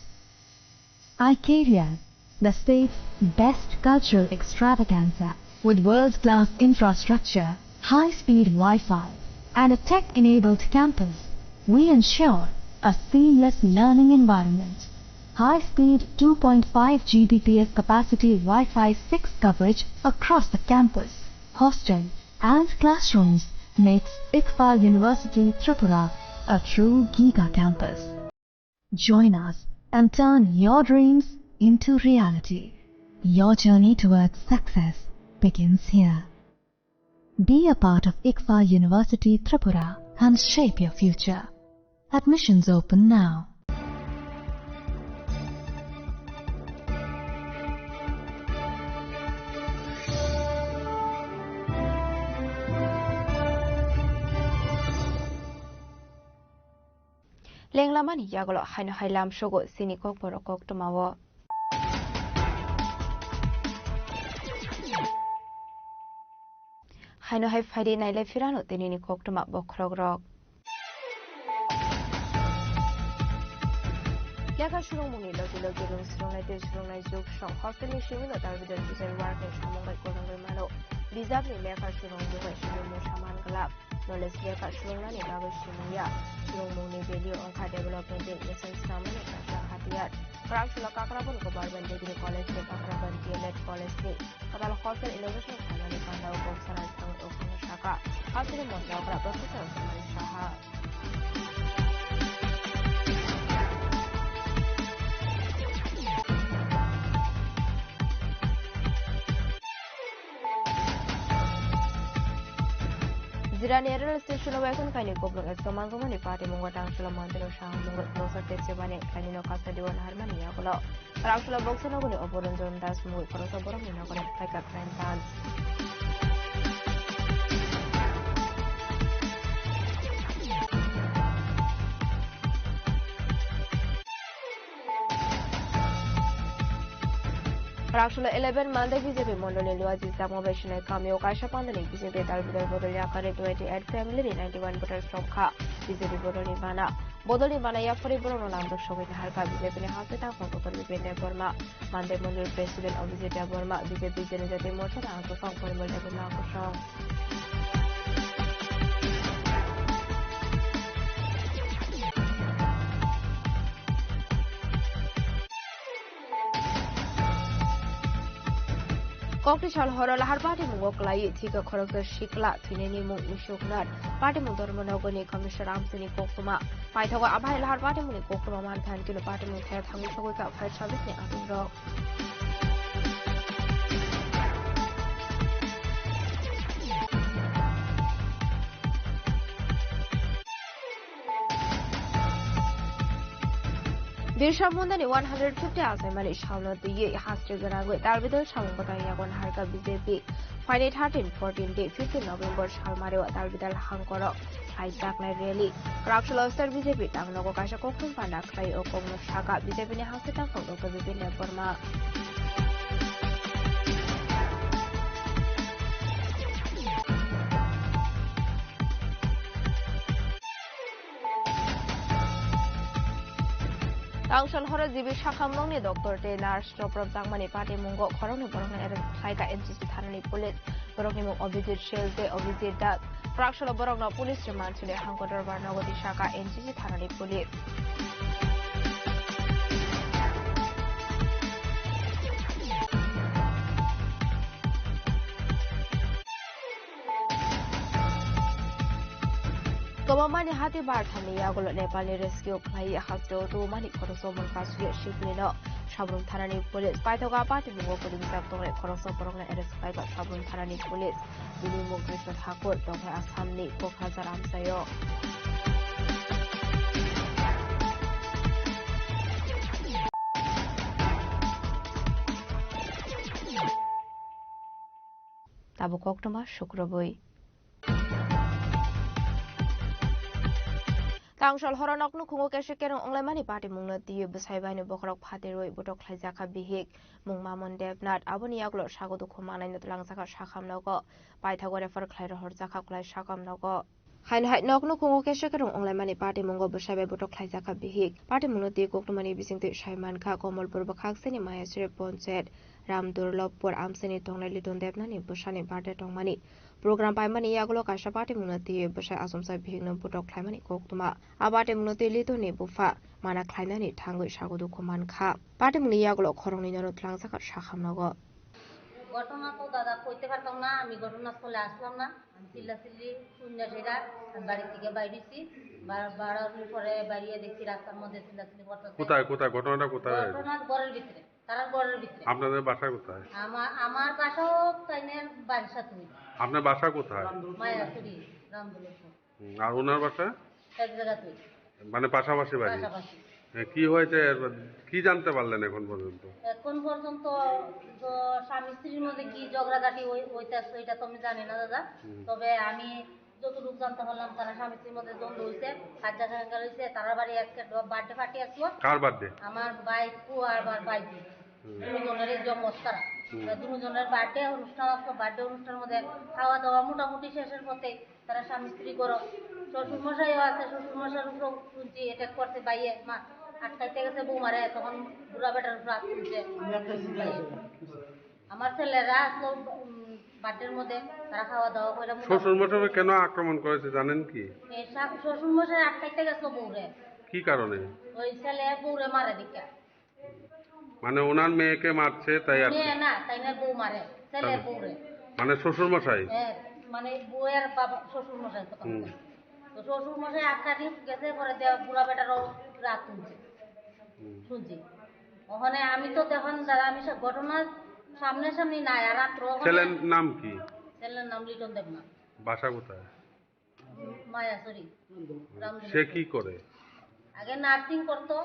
ICARIAN, the state's best cultural extravaganza, with world-class infrastructure, high-speed Wi-Fi, and a tech-enabled campus, we ensure a seamless learning environment. High-speed 2.5 Gbps capacity Wi-Fi 6 coverage across the campus, hostel, and classrooms makes ICFA University Tripura a true giga campus. Join us and turn your dreams into reality. Your journey towards success begins here. Be a part of ICFA University Tripura and shape your future. Admissions open now. Lenglamani yagolo haino hailam shogo sinikok borokok tumawo. Haino hai Friday naile firano tinini kok tuma bokrogrok. Yaka shurumuni logi rung strungnai juk shong hosteli shimilo darbidan bisai warke shamongai kolongai malo. Bizabni leka shurumuni shimimu shaman galap. Knowledge leka shurumani bago shimiya. Shurumuni value onka development in essence namani kasha hatiyat. Prakshula kakrabun ko barban degree college ke kakrabun DLED college ni. Kadal hostel innovation kanani pandau koksaran tang okana shaka. Hasili monda okra professor Samari Shaha. Zirani rail station awaken kani kobrong es kamangkamani party mungotang shula mandelo shang mungot closer tetse bane kani no kasa diwan harmani yakulo. Prakshula boxana guni oboron zon das mungot korosa borong ni nokore kaika krentan. Prakshula 11 Monday BJP Mondoli Luazi Samovation Kamyo Kasha Pandani BJP Dalbidal Bodolia Kare 28 family 91 voters from Ka BJP Bodoli Bana Bodoli Bana Yapuri Bono Lambo Showing Harka BJP Hospital for Vipinda Burma Monday Mondol President of Vizita Burma BJP General Motor and to Fang for Burma Kushong. Kokishal Horola Harbati Mungoklai, Tika Korokta Shikla, Tineni Mung Ushuknat, Party Mundormonogoni, Commissioner Amsini Kokuma, Paitawa Abai Harbati Munikokuma, Mantan, Kilo Party Munkat, Hamishoka, Fight Shavisni, Abindro. Birsha Mundani 150 as a Mali Shalno the year has to Ganagwe, Dalvido Shamukataya on Harka BJP. Friday 13-14 day 15 November Shalmario Dalvidal Hankoro, High Back Night Rally. Prakshula Star BJP, Tango Kasha Kokun Panda, Krai Okom Shaka, BJP House at Tango, Vipin Burma. Tangshan Hora Zibi Shakamoni, Dr. Taylor, Stop of Dangmani Party Mungo, Corona Borona, Saika NCC Tanani Police, Borogimo Obizit Shield, Obizit That, Prakshula Borona Police Remand to the Hankoder Varnagoti Shaka NCC Tanani Police. Komamani hati bar thani yagolo Nepali rescue play hasdo to mani koroso mon kasri shiplino Shabrum Thanani police Paitoga party mungo police saptore koroso porong eres paiga Shabrum Thanani police Bini mo Krishna Thakur Dr. Asamni Kokazar Amsayo Tabu Koktoma Shukrabui Tangshal horanok nu khungo keshe kerong onglai mani party mungna tiyu besai bani bokrok phatiroi botok khlaijaka bihik mungma mondebnat aboni yaglo sagodu khumangnai nutlang jaka sakham nogo paithago refer khlairo horjaka klai sakam nogo hain hai nok nu khungo keshe kerong onglai mani party mungo besai bai botok khlaijaka bihik party mungna tiyu koktumani bisingte saiman kha komolpur bakhak seni mayasre ponchet ramdurlopur amseni tongnai lidon debnani busani party tongmani program paimani yaglo kaisa party mungna tiyu besai asomsa bihik no botok khlaimani koktuma abate mungna tiyu lidoni bufa mana khlainani thangoi sagodu khuman kha party mungni yaglo khorongni nanu tlangjaka sakham nogo ঘটনা তো দাদা কইতে পারতাম না আমি ঘটনাস্থলে আসলাম না আমি চিল্লাচিল্লি শূন্য সেরা বাড়ি থেকে বাইরেছি বাড়ানোর পরে বাইরে দেখছি রাস্তার মধ্যে চিল্লাচিল্লি করতেছে কোথায় কোথায় ঘটনাটা কোথায় ঘটনার ঘরের ভিতরে তার ঘরের ভিতরে আপনাদের বাসা কোথায় আমার বাসাও তাইনের বাড়ির সাথে আপনার বাসা কোথায় মায়াপুরি রামদুলপুর আর ওনার বাসা এক জায়গাতে মানে পাশাপাশি বাড়ি কি হয়েছে কি জানতে পারলেন এখন পর্যন্ত তো স্বামী স্ত্রীর মধ্যে কি ঝগড়াঝাটি হইতেছে এটা তো আমি জানি না দাদা তবে আমি যতটুকু জানতে পারলাম তারা স্বামী স্ত্রীর মধ্যে দ্বন্দ্ব হয়েছে কাজা সাঙ্গা হয়েছে তারা বাড়ি আজকে বার্থডে পার্টি আসলো কার বার্থডে আমার বাইক আর বাইক দুজনেরই জন্মত তারা দুজনের বার্থডে অনুষ্ঠান আসলো বার্থডে অনুষ্ঠানের মধ্যে খাওয়া দাওয়া মোটামুটি শেষের পথে তারা স্বামী স্ত্রী করো শ্বশুর মশাইও আছে শ্বশুর মশাইয়ের উপর শুনছি অ্যাটাক করতে বাইয়ে মা আটকাইতে গেছে বউ মারে তখন বুড়া বেটার উপর হাত তুলছে আমার ছেলেরা আসলো বার্থডের মধ্যে তারা খাওয়া দাওয়া করে শ্বশুর মশাই কেন আক্রমণ করেছে জানেন কি শ্বশুর মশাই আটকাইতে গেছিল বউরে কি কারণে ওই ছেলে বউরে মারে দিকে মানে ওনার মেয়েকে মারছে তাই আর মেয়ে না তাই না বউ মারে ছেলে বউরে মানে শ্বশুর মশাই হ্যাঁ মানে বউয়ের বাবা শ্বশুর মশাই কথা তো শ্বশুর মশাই আটকাটি গেছে পরে বুড়া বেটারও রাত তুলছে শুনছি ওখানে আমি তো তখন দাদা আমি সব ঘটনা সামনাসামনি নাই আর রাত্র ছেলের নাম কি ছেলের নাম লিটন দেবনাথ বাসা কোথায় মায়াসরি সে কি করে আগে নার্সিং করতো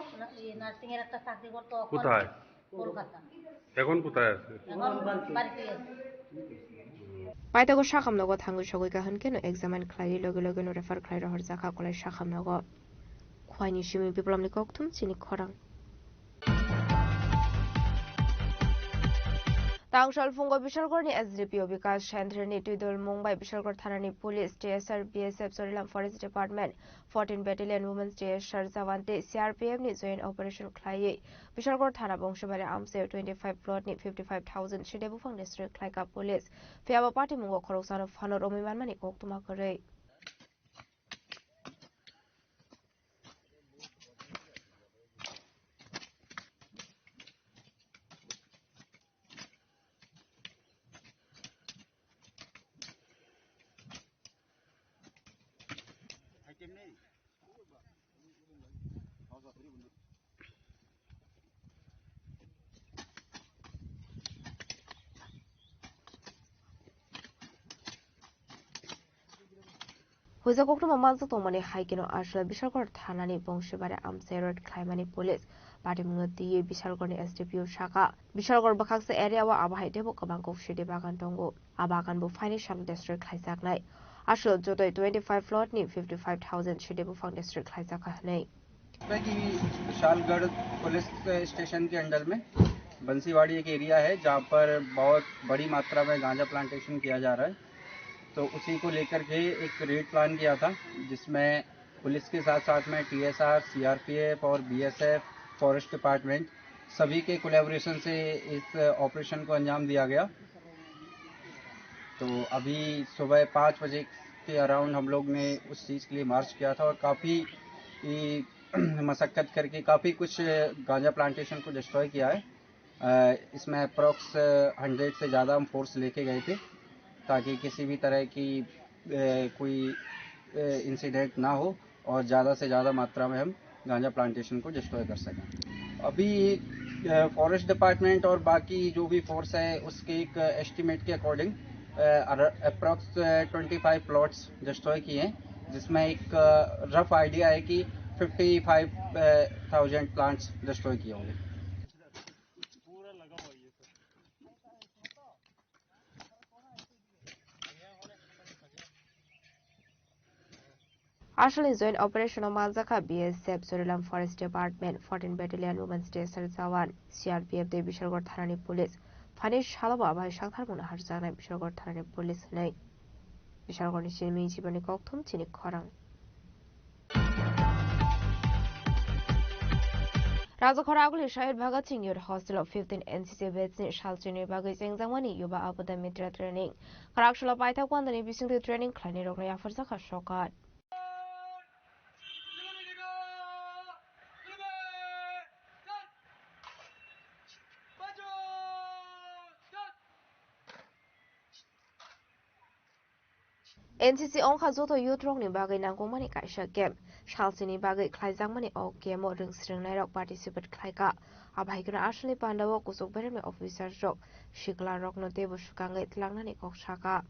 নার্সিং এর একটা চাকরি করতো কোথায় কলকাতা এখন কোথায় আছে এখন বাড়িতে আছে paitago shakam nogo thangu shogoi ka han keno examine khlai loge loge no refer khlai ro horja kha kolai shakam nogo khwaini shimi biplamni koktum chini khorang Tangshal fungo bishalgorni SDPO Vikas Chandrani Tuidol Mumbai Bishalgor Thanani Police TSR BSF Sorilam Forest Department 14 Battalion Women's TSR Javante CRPF ni joint operation khlai Bishalgor Thana Bongshobare Amse 25 plot ni 55,000 Shidebu Phang District Khlaika Police Fiaba Party Mungo Khoroksan Phanor Omiman Mani Koktuma Korei Huza kokto mamanza tongmani haikino ashla Bishalgor Thanani Bongshibare Amserot Klaimani Police Party Mungati Bishalgor ni SDPO Shaka Bishalgor Bakaksa area wa abahai debo kabangko shide bagan tongo abagan bu financial district Klaisak nai ashla jotoi 25 float ni 55,000 shide bu fang district Klaisak nei कि Vishalgarh police station के under में बंसीवाड़ी एक area है जहाँ पर बहुत बड़ी मात्रा में गांजा प्लांटेशन किया जा रहा है तो उसी को लेकर के एक रेड प्लान किया था जिसमें पुलिस के साथ साथ में TSR, CRPF और BSF, फॉरेस्ट डिपार्टमेंट सभी के कोलैबोरेशन से इस ऑपरेशन को अंजाम दिया गया। तो अभी सुबह 5 बजे के अराउंड हम लोग ने उस चीज़ के लिए मार्च किया था और काफ़ी मशक्क़त करके काफ़ी कुछ गांजा प्लांटेशन को डिस्ट्रॉय किया है। इसमें अप्रॉक्स 100 से ज़्यादा हम फोर्स लेके गए थे ताकि किसी भी तरह की कोई इंसिडेंट ना हो और ज़्यादा से ज़्यादा मात्रा में हम गांजा प्लांटेशन को डिस्ट्रॉय कर सकें। अभी फॉरेस्ट डिपार्टमेंट और बाकी जो भी फोर्स है उसके एक एस्टीमेट के अकॉर्डिंग अप्रॉक्स 25 प्लॉट्स डिस्ट्रॉय किए हैं जिसमें एक रफ आइडिया है कि 55,000 प्लांट्स डिस्ट्रॉय किए होंगे। Actually, Joint Operational Malzaka BSF, Suriname Forest Department, 14 Battalion Women's Day Sarzawan, CRPF, the Bishargor Tharani Police, Fanish Halaba by Shakhar Munahazana, Bishargor Tharani Police Lane. Bishargor Nishimi Jibani Koktum, Chinik Korang. Razakoraguli Shahid Bhagat Singh Youth Hostel of 15 NCC Vets in Shalchini Bagay Zangzamani Yuba Abu the Mitra Training. Karakshula Paita Kwan the Nibising the training Klani Rogaya for Zaka Shokat. NCC on Hazoto Youth Rogni Bagay Nangomani Kaisha Game. Shalchini Bagay Klaizangmani O Game or Ring String Nairok participate Klaika. Abhaikuna Ashley Pandawa Kusuk Berme Officer Jok. Shikla Rogno Devo Shukangai Tlangani Kokshaka.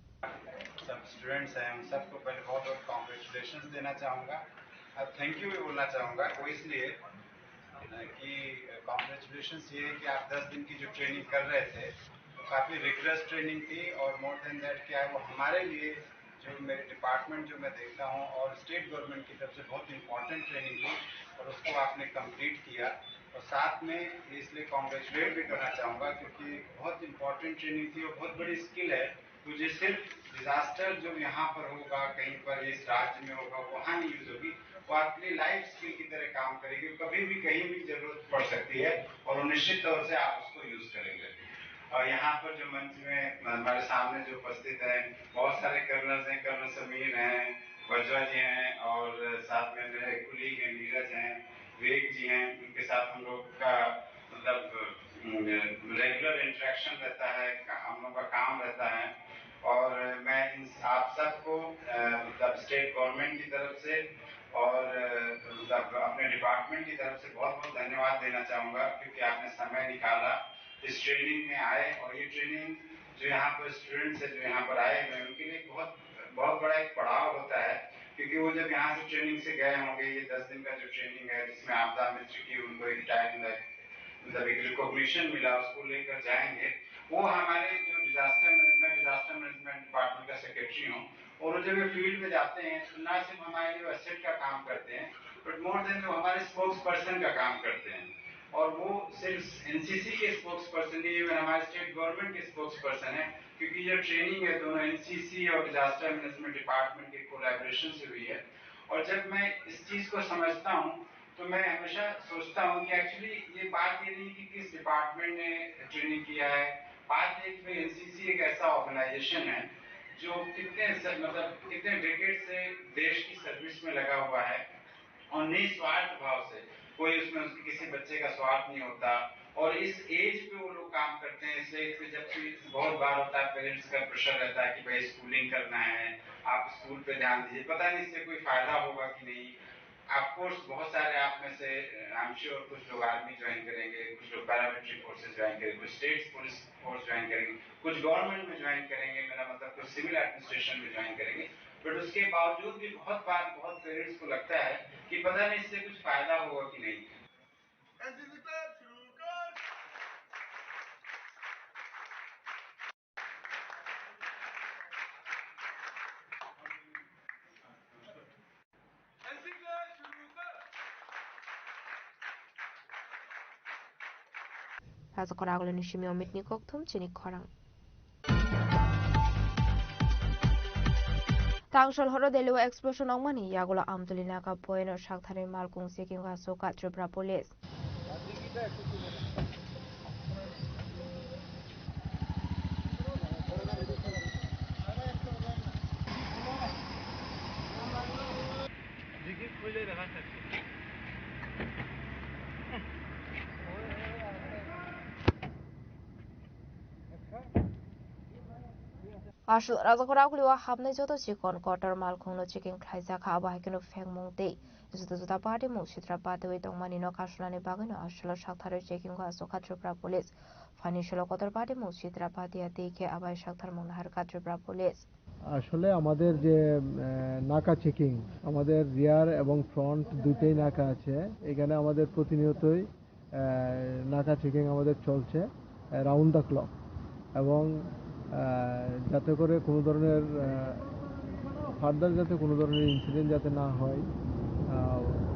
सब students हैं हम सबको पहले बहुत बहुत congratulations देना चाहूँगा और थैंक यू भी बोलना चाहूँगा वो इसलिए कि कॉन्ग्रेचुलेशंस ये है कि आप 10 दिन की जो ट्रेनिंग कर रहे थे तो काफ़ी रिगरस ट्रेनिंग थी और मोर देन दैट क्या है वो हमारे लिए जो मेरे डिपार्टमेंट जो मैं देखता हूँ और स्टेट गवर्नमेंट की तरफ से बहुत इंपॉर्टेंट ट्रेनिंग थी और उसको आपने कंप्लीट किया और साथ में इसलिए कॉन्ग्रेचुलेट भी करना चाहूँगा क्योंकि बहुत इंपॉर्टेंट ट्रेनिंग थी और बहुत बड़ी स्किल है मुझे सिर्फ डिजास्टर जो यहाँ पर होगा कहीं पर इस राज्य में होगा वहाँ नहीं यूज होगी वो आपके लिए लाइफ स्किल की तरह काम करेगी कभी भी कहीं भी जरूरत पड़ सकती है और निश्चित तौर से आप उसको यूज करेंगे और यहाँ पर जो मंच में हमारे सामने जो उपस्थित हैं बहुत सारे कर्नल्स हैं कर्नल समीर हैं वज्रा जी हैं और साथ में मेरे कुलीग हैं नीरज हैं विवेक जी हैं उनके साथ हम लोग का मतलब रेगुलर इंटरेक्शन रहता है हम लोग का काम रहता है और मैं आप सबको मतलब स्टेट गवर्नमेंट की तरफ से और मतलब अपने डिपार्टमेंट की तरफ से बहुत बहुत धन्यवाद देना चाहूँगा क्योंकि आपने समय निकाला इस ट्रेनिंग में आए और ये ट्रेनिंग जो यहाँ पर स्टूडेंट्स है जो यहाँ पर आए हुए उनके लिए बहुत बहुत बड़ा एक पड़ाव होता है क्योंकि वो जब यहाँ से ट्रेनिंग से गए होंगे ये 10 दिन का जो ट्रेनिंग है जिसमें आपदा मित्र की उनको एक टाइम मतलब एक रिकॉग्निशन मिला उसको लेकर जाएंगे वो हमारे जो डिजास्टर मैनेजमेंट डिपार्टमेंट का सेक्रेटरी हूँ और वो जब ये फील्ड में जाते हैं तो ना सिर्फ हमारे लिए एसेट का काम करते हैं बट मोर देन वो हमारे स्पोक्स पर्सन का काम करते हैं और वो सिर्फ एनसीसी के स्पोक्स पर्सन नहीं है हमारे स्टेट गवर्नमेंट के स्पोक्स पर्सन है क्योंकि ये ट्रेनिंग है दोनों एनसीसी और डिजास्टर मैनेजमेंट डिपार्टमेंट के कोलैबोरेशन से हुई है और जब मैं इस चीज को समझता हूँ तो मैं हमेशा सोचता हूँ कि एक्चुअली ये बात ये नहीं कि किस डिपार्टमेंट ने ट्रेनिंग किया है बात ये कि एनसीसी एक ऐसा ऑर्गेनाइजेशन है जो कितने डेकेड से देश की सर्विस में लगा हुआ है और निस्वार्थ भाव से कोई उसमें उसके किसी बच्चे का स्वार्थ नहीं होता और इस एज पे वो लोग काम करते हैं इस एज पे जबकि बहुत बार होता है पेरेंट्स का प्रेशर रहता है कि भाई स्कूलिंग करना है आप स्कूल पे ध्यान दीजिए पता नहीं इससे कोई फायदा होगा कि नहीं ऑफकोर्स बहुत सारे आप में से आई एम श्योर कुछ लोग आर्मी ज्वाइन करेंगे कुछ लोग पैरामिलिट्री फोर्सेज ज्वाइन करेंगे कुछ स्टेट पुलिस फोर्स ज्वाइन करेंगे कुछ गवर्नमेंट में ज्वाइन करेंगे मेरा मतलब कुछ सिविल एडमिनिस्ट्रेशन में ज्वाइन करेंगे बट उसके बावजूद भी बहुत बार बहुत पेरेंट्स को लगता है कि पता नहीं इससे कुछ फायदा होगा कि नहीं Razakoraguli Nishimi Omitni Koktum Chinik Korang. Tangshol Horo Delu explosion on money Yagola Amdulina Kapoino Shaktari Malkung seeking Hasoka Tripura Police. Ashul Razakoraguli wa Habne Joto Chikon quarter Malkung no chicken Kaisaka Abahikino Feng Mungte. Zuta party Mushitra Pate with Omanino Kashulani Bagano Ashula Shaktari checking Hasoka Tripura Police. Financial quarter party Mushitra Pate Atike Abai Shaktar Munharka Tripura Police. আসলে আমাদের যে নাকা checking আমাদের রিয়ার এবং front দুটেই নাকা আছে এখানে আমাদের প্রতিনিয়তই নাকা চেকিং আমাদের চলছে রাউন্ড দ্য ক্লক এবং যাতে করে কোনো ধরনের ফার্দার যাতে কোনো ধরনের ইনসিডেন্ট যাতে না হয়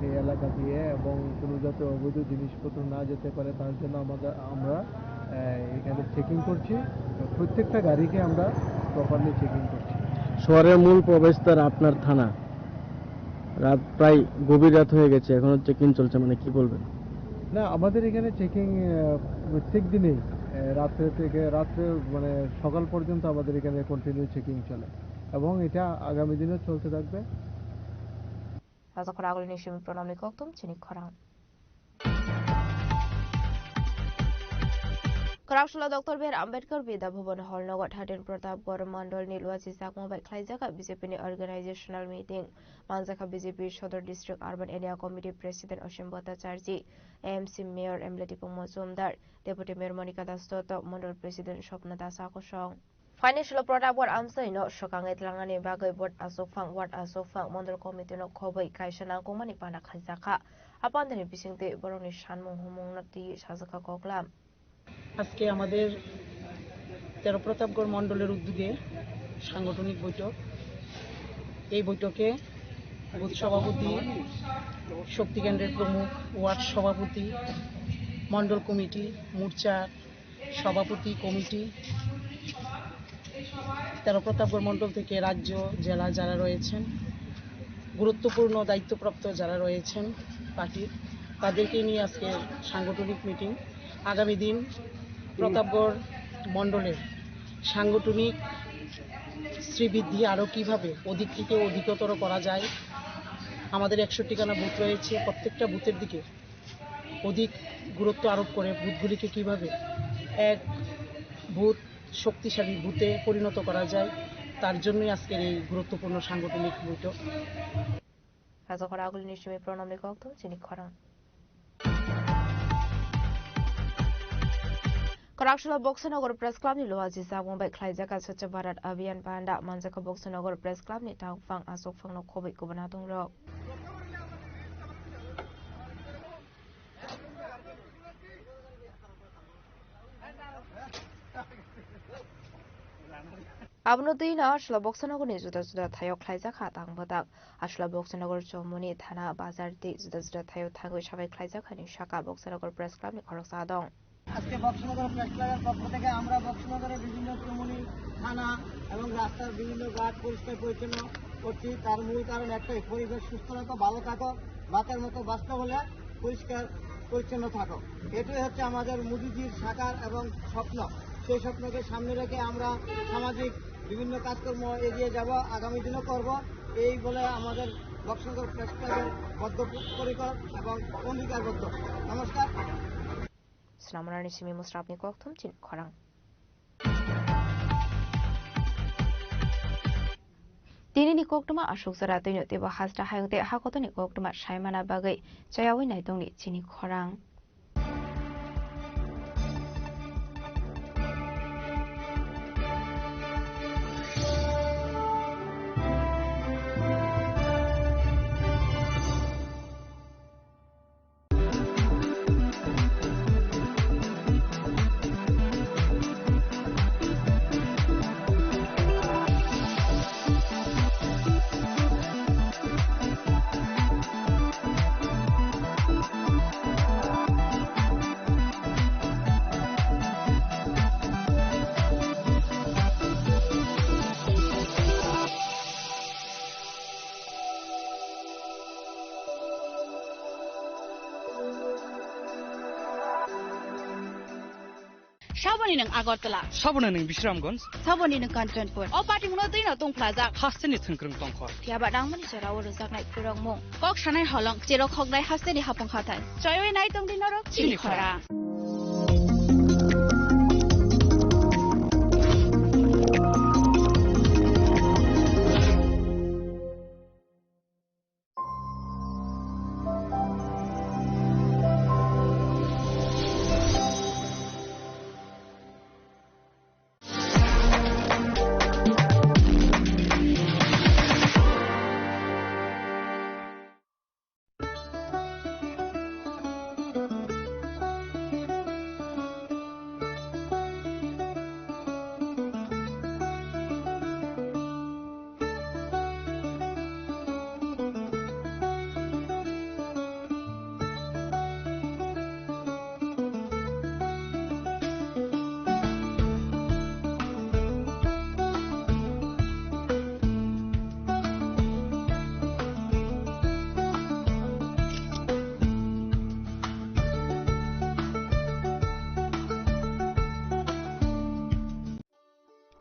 এই এলাকা দিয়ে, এবং কোনো যাতে অবৈধ জিনিসপত্র না যেতে পারে তার জন্য আমরা এখানে চেকিং করছি। প্রত্যেকটা গাড়িকে আমরা প্রপারলি চেকিং করছি। শহরের মূল প্রবেশদ্বার আপনার থানা, রাত প্রায় গভীর রাত হয়ে গেছে, এখনো চেকিং চলছে, মানে কি বলবেন? না, আমাদের এখানে চেকিং প্রত্যেক দিনেই রাত্রে থেকে মানে সকাল পর্যন্ত আমাদের এখানে কন্টিনিউ চেকিং চলে, এবং এটা আগামী দিনে চলতে থাকবে। Karakshla Dr. Bir Ambedkar Vida Bhuvan Hall Nagot Hatin Pratap Gaur Mandal Nilwasi Sakmo by Klaijaka BJP organizational meeting. Manjaka BJP Shodor District Urban Area Committee President Oshim Bhattacharjee, AMC Mayor Emleti Pumozumdar, Deputy Mayor Monica Dastoto, Mandal President Shopna Dasakosong. Financial Pratap Gaur Amsa no Shokangai Tlangani Bagai Board Asofang Ward Asofang Mandal Committee no Kobai Kaishana Kumani Pana Klaijaka. Upon the Bising de Boroni Shanmung Humung Nati Shazaka Koklam. আজকে আমাদের তেরো প্রতাপগড় মণ্ডলের উদ্যোগে সাংগঠনিক বৈঠক। এই বৈঠকে booth সভাপতি, শক্তি কেন্দ্রের প্রমুখ, ওয়ার্ড সভাপতি, মণ্ডল কমিটি, মোর্চার সভাপতি কমিটি, তেরো প্রতাপগড় মণ্ডল থেকে রাজ্য জেলা যারা রয়েছেন, গুরুত্বপূর্ণ দায়িত্বপ্রাপ্ত যারা রয়েছেন পার্টির, তাদেরকে নিয়ে আজকে সাংগঠনিক মিটিং। আগামী দিন প্রতাপগড় মণ্ডলের সাংগঠনিক শ্রীবৃদ্ধি আরও কীভাবে অধিক থেকে অধিকতর করা যায়। আমাদের 61খানা বুথ রয়েছে, প্রত্যেকটা বুথের দিকে অধিক গুরুত্ব আরোপ করে বুথগুলিকে কীভাবে এক বুথ শক্তিশালী বুথে পরিণত করা যায়, তার জন্যই আজকের এই গুরুত্বপূর্ণ সাংগঠনিক বৈঠক। Karakshla Boxanagar Press Club ni Luaji Sabong by Klaijaka Swachh Bharat Abhiyan Panda Manjaka Boxanagar Press Club ni Tangfang Asokfang no Kobai Kubanatung Rok. Abnodina Ashla Boxanagar ni Juda Thayo Klaijaka Tangbadak Ashla Boxanagar Chomoni Thana Bazar Di Juda Thayo Tango Shabai Klaijaka ni Shaka Boxanagar Press Club ni Khoroksadong. আজকে Boxanagar press ক্লাবের পক্ষ থেকে আমরা বক্সনগরের বিভিন্ন চৌমুনি থানা এবং রাস্তার বিভিন্ন ঘাট পরিষ্কার পরিচ্ছন্ন করছি। তার মূল কারণ একটাই, পরিবেশ সুস্থ রাখো, ভালো থাকো, বাতের মতো বাঁচতে হলে পরিষ্কার পরিচ্ছন্ন থাকো। এটাই হচ্ছে আমাদের মোদিজির সাকার এবং স্বপ্ন। সেই স্বপ্নকে সামনে রেখে আমরা সামাজিক বিভিন্ন কাজকর্ম এগিয়ে যাব, আগামী দিনও করব, এই বলে আমাদের বক্সনগর প্রেস ক্লাবের বদ্ধপরিকর এবং অঙ্গীকারবদ্ধ। নমস্কার। Selamat Simi Musrapni Koktum Chin Korang. Dini ni Koktuma Ashok Zaratu Tiba Hasta Hayute Hakotoni Koktuma Shaimana Bagai, Jayawi Naitoni Chini Korang. Sabani nang Agartala, Sabani nang Bishramganj, Sabani nang Kanchanpur. O party mo din na tong plaza. Hasteni Thunkrung Tongkhor. Tiaba dang mani jara oro zaknai purong mo. Kok sanai holong jero khognai hasteni hapong khatai. Joyoi nai tong din ro chini khora.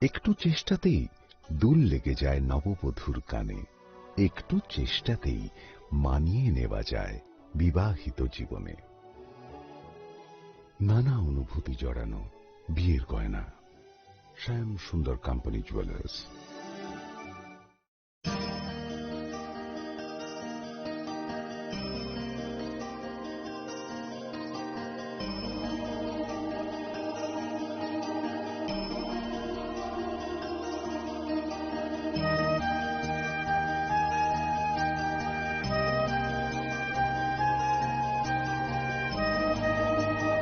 একটু চেষ্টাতেই দুল লেগে যায় নববধূর কানে, একটু চেষ্টাতেই মানিয়ে নেওয়া যায় বিবাহিত জীবনে। নানা অনুভূতি জড়ানো বিয়ের গয়না। শ্যাম সুন্দর কোম্পানি জুয়েলার্স।